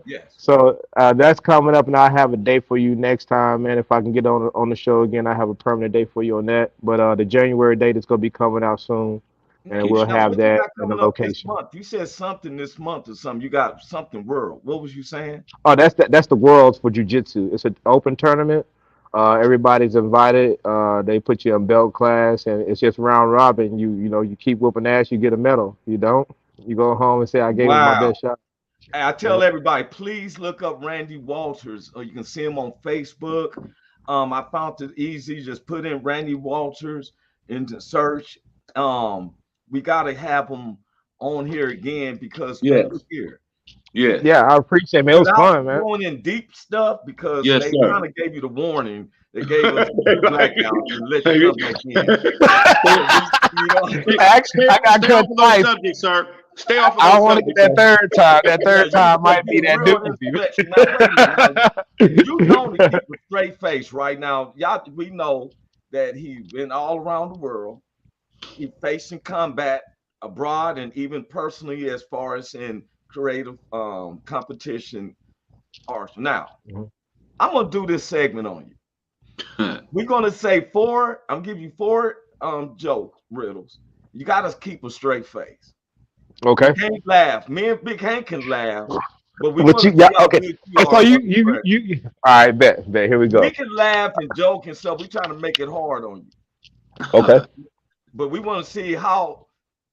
Yes. So that's coming up, and I have a date for you next time, man. If I can get on the show again, I have a permanent date for you on that. But the January date is gonna be coming out soon. and we'll Now, have what you that got in the coming up this location. month? You said something this month or something. You got something world. What was you saying? Oh, that's the Worlds for Jiu-Jitsu. It's an open tournament. Everybody's invited. They put you in belt class, and it's just round robin. You keep whooping ass, you get a medal. You don't, you go home and say I gave it my Wow. best shot. I Yeah. tell everybody, please look up Randy Walters, or you can see him on Facebook. I found it easy. Just put in Randy Walters into search. We got to have him on here again because, Yeah. man, look here. Yes. Yeah, I appreciate it, man. It was Without fun, man. going in deep stuff, because Yes, they sir. kind of gave you the warning. They gave us a blackout and let you come back in. You know, I got Stay cut off of those twice. subjects, sir. Stay off of I those don't want to get subjects. that third time. That yeah, third time might be you that real difficult. Now, wait a minute. Now, you know to keep a straight face right now. Y'all, we know that he's been all around the world. He facing combat abroad and even personally, as far as in creative competition arts. Now, Mhm. I'm gonna do this segment on you. We're gonna say four. I'm giving you four joke riddles. You gotta keep a straight face. Okay. You can't laugh. Me and Big Hank can laugh, but we But want you, to yeah, see how okay. good you Oh, so are. you. All right, bet. Here we go. We can laugh and joke and stuff. We're trying to make it hard on you, Okay. but we want to see how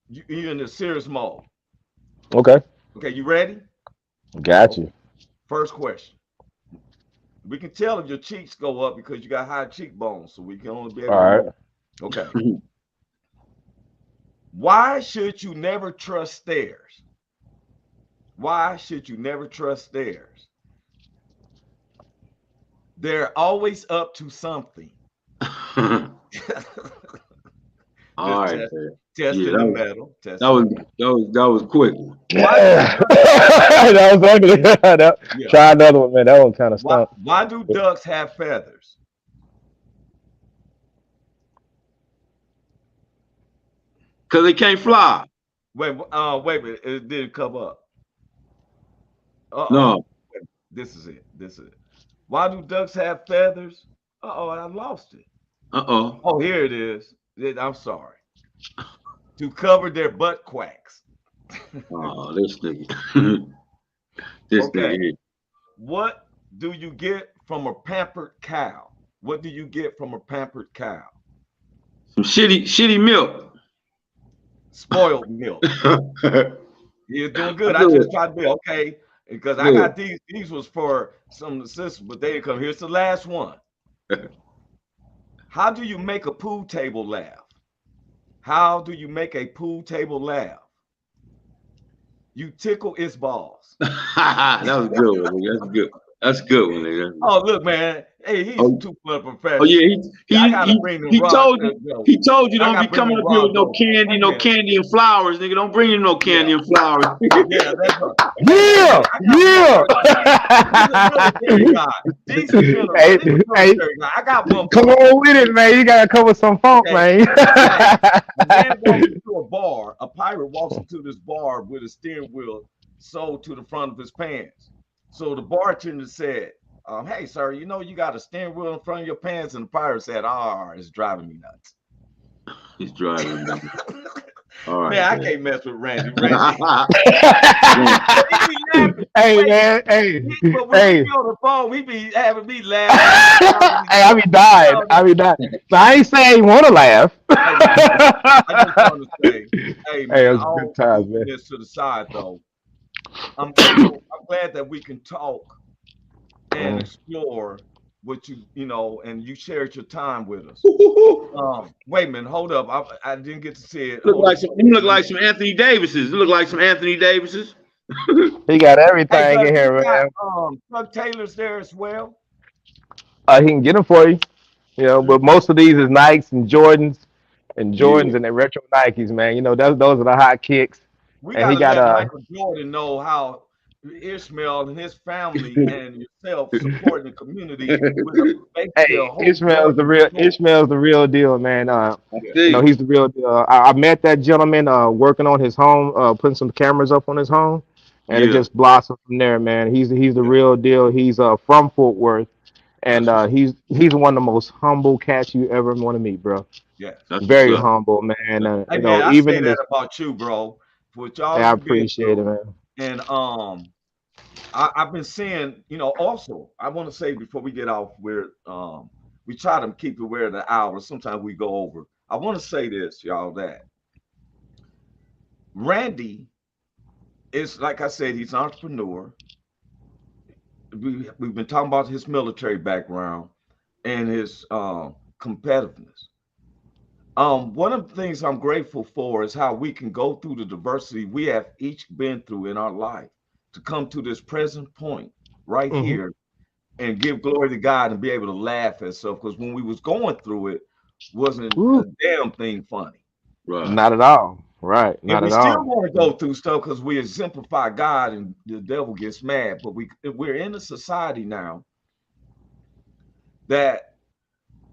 you're in the serious mode. Okay. Okay, you ready? Got you. First question. We can tell if your cheeks go up because you got high cheekbones, so we can only be able All to right. know. Okay. Why should you never trust stairs? Why should you never trust stairs? They're always up to something. All right, Just man. testing the metal. That was quick. That was ugly. Yeah. Try another one, man. That one kind of stunk. Why do ducks have feathers? Because they can't fly. Wait a minute. It didn't come up. No. This is it. Why do ducks have feathers? I lost it. Oh, here it is. I'm sorry. To cover their butt quacks. Oh, this nigga. This nigga. What do you get from a pampered cow? What do you get from a pampered cow? Some shitty milk. Spoiled milk. You're doing good. I just tried to be okay because I got these. These was for some of the sisters, but they didn't come. Here's the last one. How do you make a pool table laugh? How do you make a pool table laugh? You tickle its balls. That was a good one. Nigga. That's good. That's a good one, nigga. Oh, look, man. Hey, he's too fun professional. Oh yeah, he told you don't be coming up here with no candy and flowers, nigga. Don't bring him no candy and flowers. Yeah, that's right. I got one. Come on with it, man. You gotta cover some funk, man. A man walks into a bar. A pirate walks into this bar with a steering wheel sewed to the front of his pants. So the bartender said, hey, sir, you know you got a steering wheel in front of your pants? And the pirate said, it's driving me nuts. He's driving me nuts. All right, man, I can't mess with Randy. Hey, man, hey. But when we be on the phone, we be having me laugh. Hey, I be dying. So I ain't saying you want to laugh. I just want to say, hey, man, it was good times, man. This to the side, though. I'm glad that we can talk and explore what and you shared your time with us. Wait a minute, hold up. I didn't get to see it. You look like some Anthony Davises. You look like some Anthony Davises. He got everything in here, man. Chuck Taylor's there as well. He can get them for you, but most of these is Nikes and Jordans and the retro Nikes, man. Those are the hot kicks. We gotta let Michael Jordan know how Ishmael and his family and yourself supporting the community. Ishmael's the real deal, man. He's the real deal. I met that gentleman working on his home, putting some cameras up on his home, and it just blossomed from there, man. He's the real deal. He's from Fort Worth, And he's one of the most humble cats you ever want to meet, bro. Yes. That's what's Very up. humble, man. Hey You man, know, I even say in that this, about you, bro. For what y'all I you been appreciate it, through. man. And I've been seeing, also I want to say before we get off where we try to keep it where the hour. Sometimes we go over. I want to say this, y'all, that Randy is, like I said, he's an entrepreneur. We've been talking about his military background and his competitiveness. One of the things I'm grateful for is how we can go through the diversity we have each been through in our life to come to this present point right Hmm. here and give glory to God and be able to laugh at stuff. Because when we was going through it, wasn't a damn thing funny. Right. Not at all. Right. And Not we at still all. want to go through stuff because we exemplify God and the devil gets mad. But we're in a society now that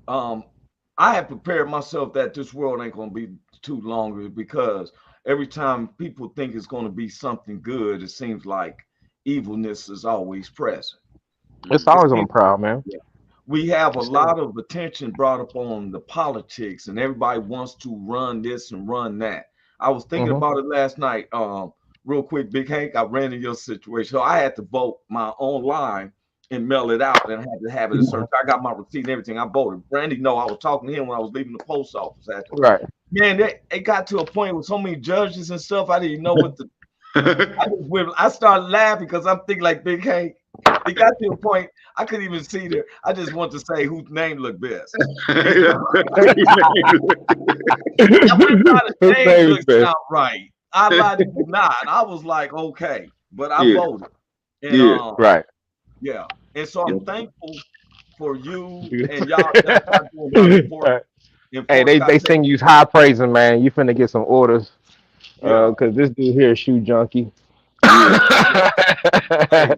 I have prepared myself that this world ain't gonna be too long because every time people think it's gonna be something good, it seems like evilness is always present. It's It always on the seems prowl, man. yeah. We have a lot of attention brought up on the politics, and everybody wants to run this and run that. I was thinking Hmm. about it last night. Real quick, Big Hank, I ran in your situation. So I had to vote my own line and mail it out, and I had to have it a certain. I got my receipt and everything. I voted. Brandy, no, I was talking to him when I was leaving the post office. After Right. man, it got to a point with so many judges and stuff. I didn't know what the. I started laughing because I'm thinking like Big Hank. It got to a point I couldn't even see there. I just want to say whose name looked best. I went by the His name name is looks best. out right. I lied to you not. I was like, okay, but I Yeah. voted. And Yeah. Right. yeah. And so Yeah. I'm thankful for you and y'all that are doing down Right. in Hey, Fort Scott, they Texas. sing you high praising, man. You finna get some orders. Yeah, Cause this dude here is shoe junkie. yeah, yeah. Hey,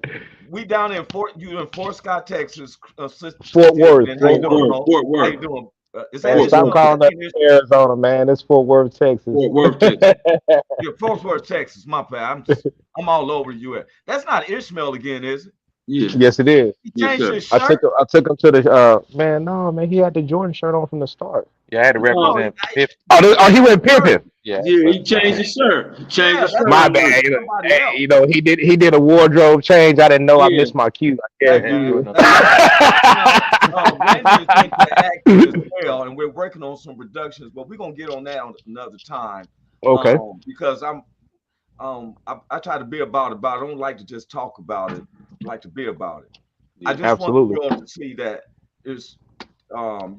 we down in Fort Scott, Texas. Fort Cynthia, Worth, man, how you Fort doing, Worth. Worth. bro? Fort How you Worth. doing? Is that Man, Fort stop Ishmael? Worth. calling that Is Arizona, man. It's Fort Worth, Texas. Fort Worth, Texas. yeah, Fort Worth, Texas. My bad. I'm all over the U.S. That's not Ishmael again, is it? Yeah. Yes, it is. He Yes, changed sir. his shirt. I took him to the man. No, man, he had the Jordan shirt on from the start. Yeah, I had to No, represent Fifth. Oh, he went shirt. pimping. Yeah, Yeah, but he changed his shirt. He changed Yeah, his that's shirt My on not bad. with. somebody Hey, else. he did a wardrobe change. I didn't know. I Yeah. missed my cue. I Hey guess. I had to man, do Yeah. another. that's all right. Now, Randy is into acting as well, and we're working on some reductions, but we're gonna get on that on another time. Okay. Because I try to be about it, but I don't like to just talk about it. I like to be about it. I Yeah. just want the Absolutely. world to see that is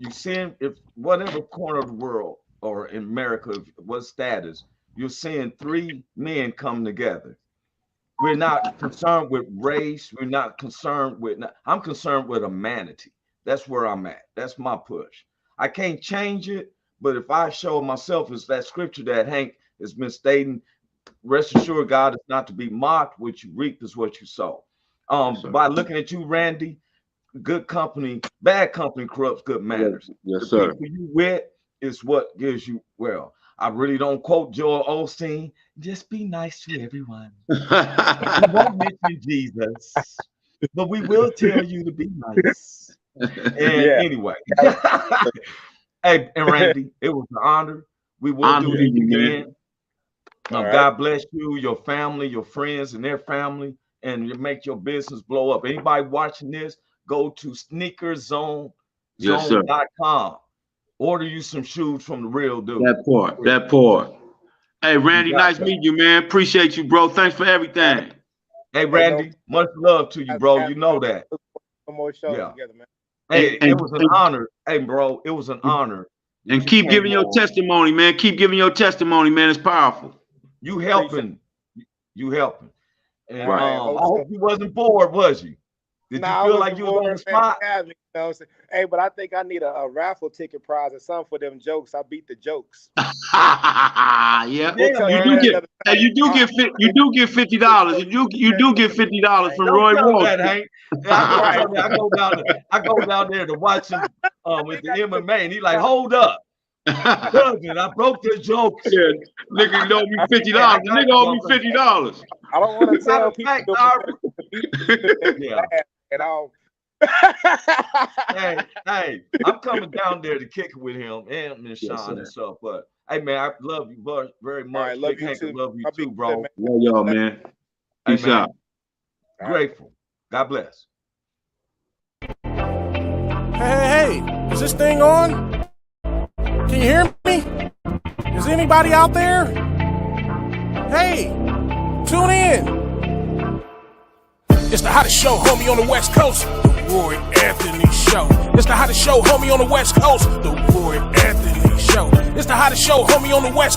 you seeing if whatever corner of the world or in America, what status, you're seeing three men come together. We're not concerned with race. We're not concerned with. I'm concerned with humanity. That's where I'm at. That's my push. I can't change it, but if I show myself as that scripture that Hank has been stating, rest assured, God is not to be mocked. What you reap is what you sow. Yes, sir. By looking at you, Randy, good company, bad company corrupts good manners. Yes, The sir. people you with is what gives you well. I really don't quote Joel Osteen. Just be nice to everyone. We won't mention Jesus, but we will tell you to be nice. And Yeah. anyway, hey, and Randy, it was an honor. We will Honor do to this you, man. again. All right. God bless you, your family, your friends, and their family, and you make your business blow up. Anybody watching this, go to Yes, sir. sneakerzone.com. Order you some shoes from the real dude. That part. That part. Hey, Randy, You got nice that. meeting you, man. Appreciate you, bro. Thanks for everything. Hey, Hey, no, Randy, much love to you, guys, bro. have You know that. some more shows Yeah. together, man. Hey, And, it was an honor. Hey, bro, it was an honor that and you keep came giving your on. testimony, man. Keep giving your testimony, man. It's powerful. You Appreciate helping. You helping. And Right. I I hope hope so. you wasn't bored, was you? Did you Nah, I feel was like you was on the bored, man. spot? You had me, you know what I'm saying? Hey, but I think I need a raffle ticket prize or something for them jokes. I beat the jokes. Yeah. We'll Yeah, tell You you do that man. get another hey, time. you do get $50. You do get $50 from Don't Roy tell him Walsh. that, Hank. Yeah, I go Right. tell you, I go down there to watch him with the MMA, and he like, hold up, cousin, I broke the jokes. Yeah, nigga, you owe me $50. Hey, I The got nigga you, owe me brother. $50. I don't want to Matter tell of people fact, doing our, it yeah. and all. Hey, I'm coming down there to kick it with him and Miss Sean and stuff. But hey, man, I love you very much. All right, love Big you Hank, too. I love you I'll be too, good, bro. man. Love y'all, man. Hey, Peace man. out. Grateful. God bless. Hey, is this thing on? Can you hear me? Is anybody out there? Hey, tune in. It's the hottest show, homie, on the West Coast. The Roy Anthony Show. It's the hottest show, homie, on the West Coast. The Roy Anthony Show. It's the hottest show, homie, on the West Coast.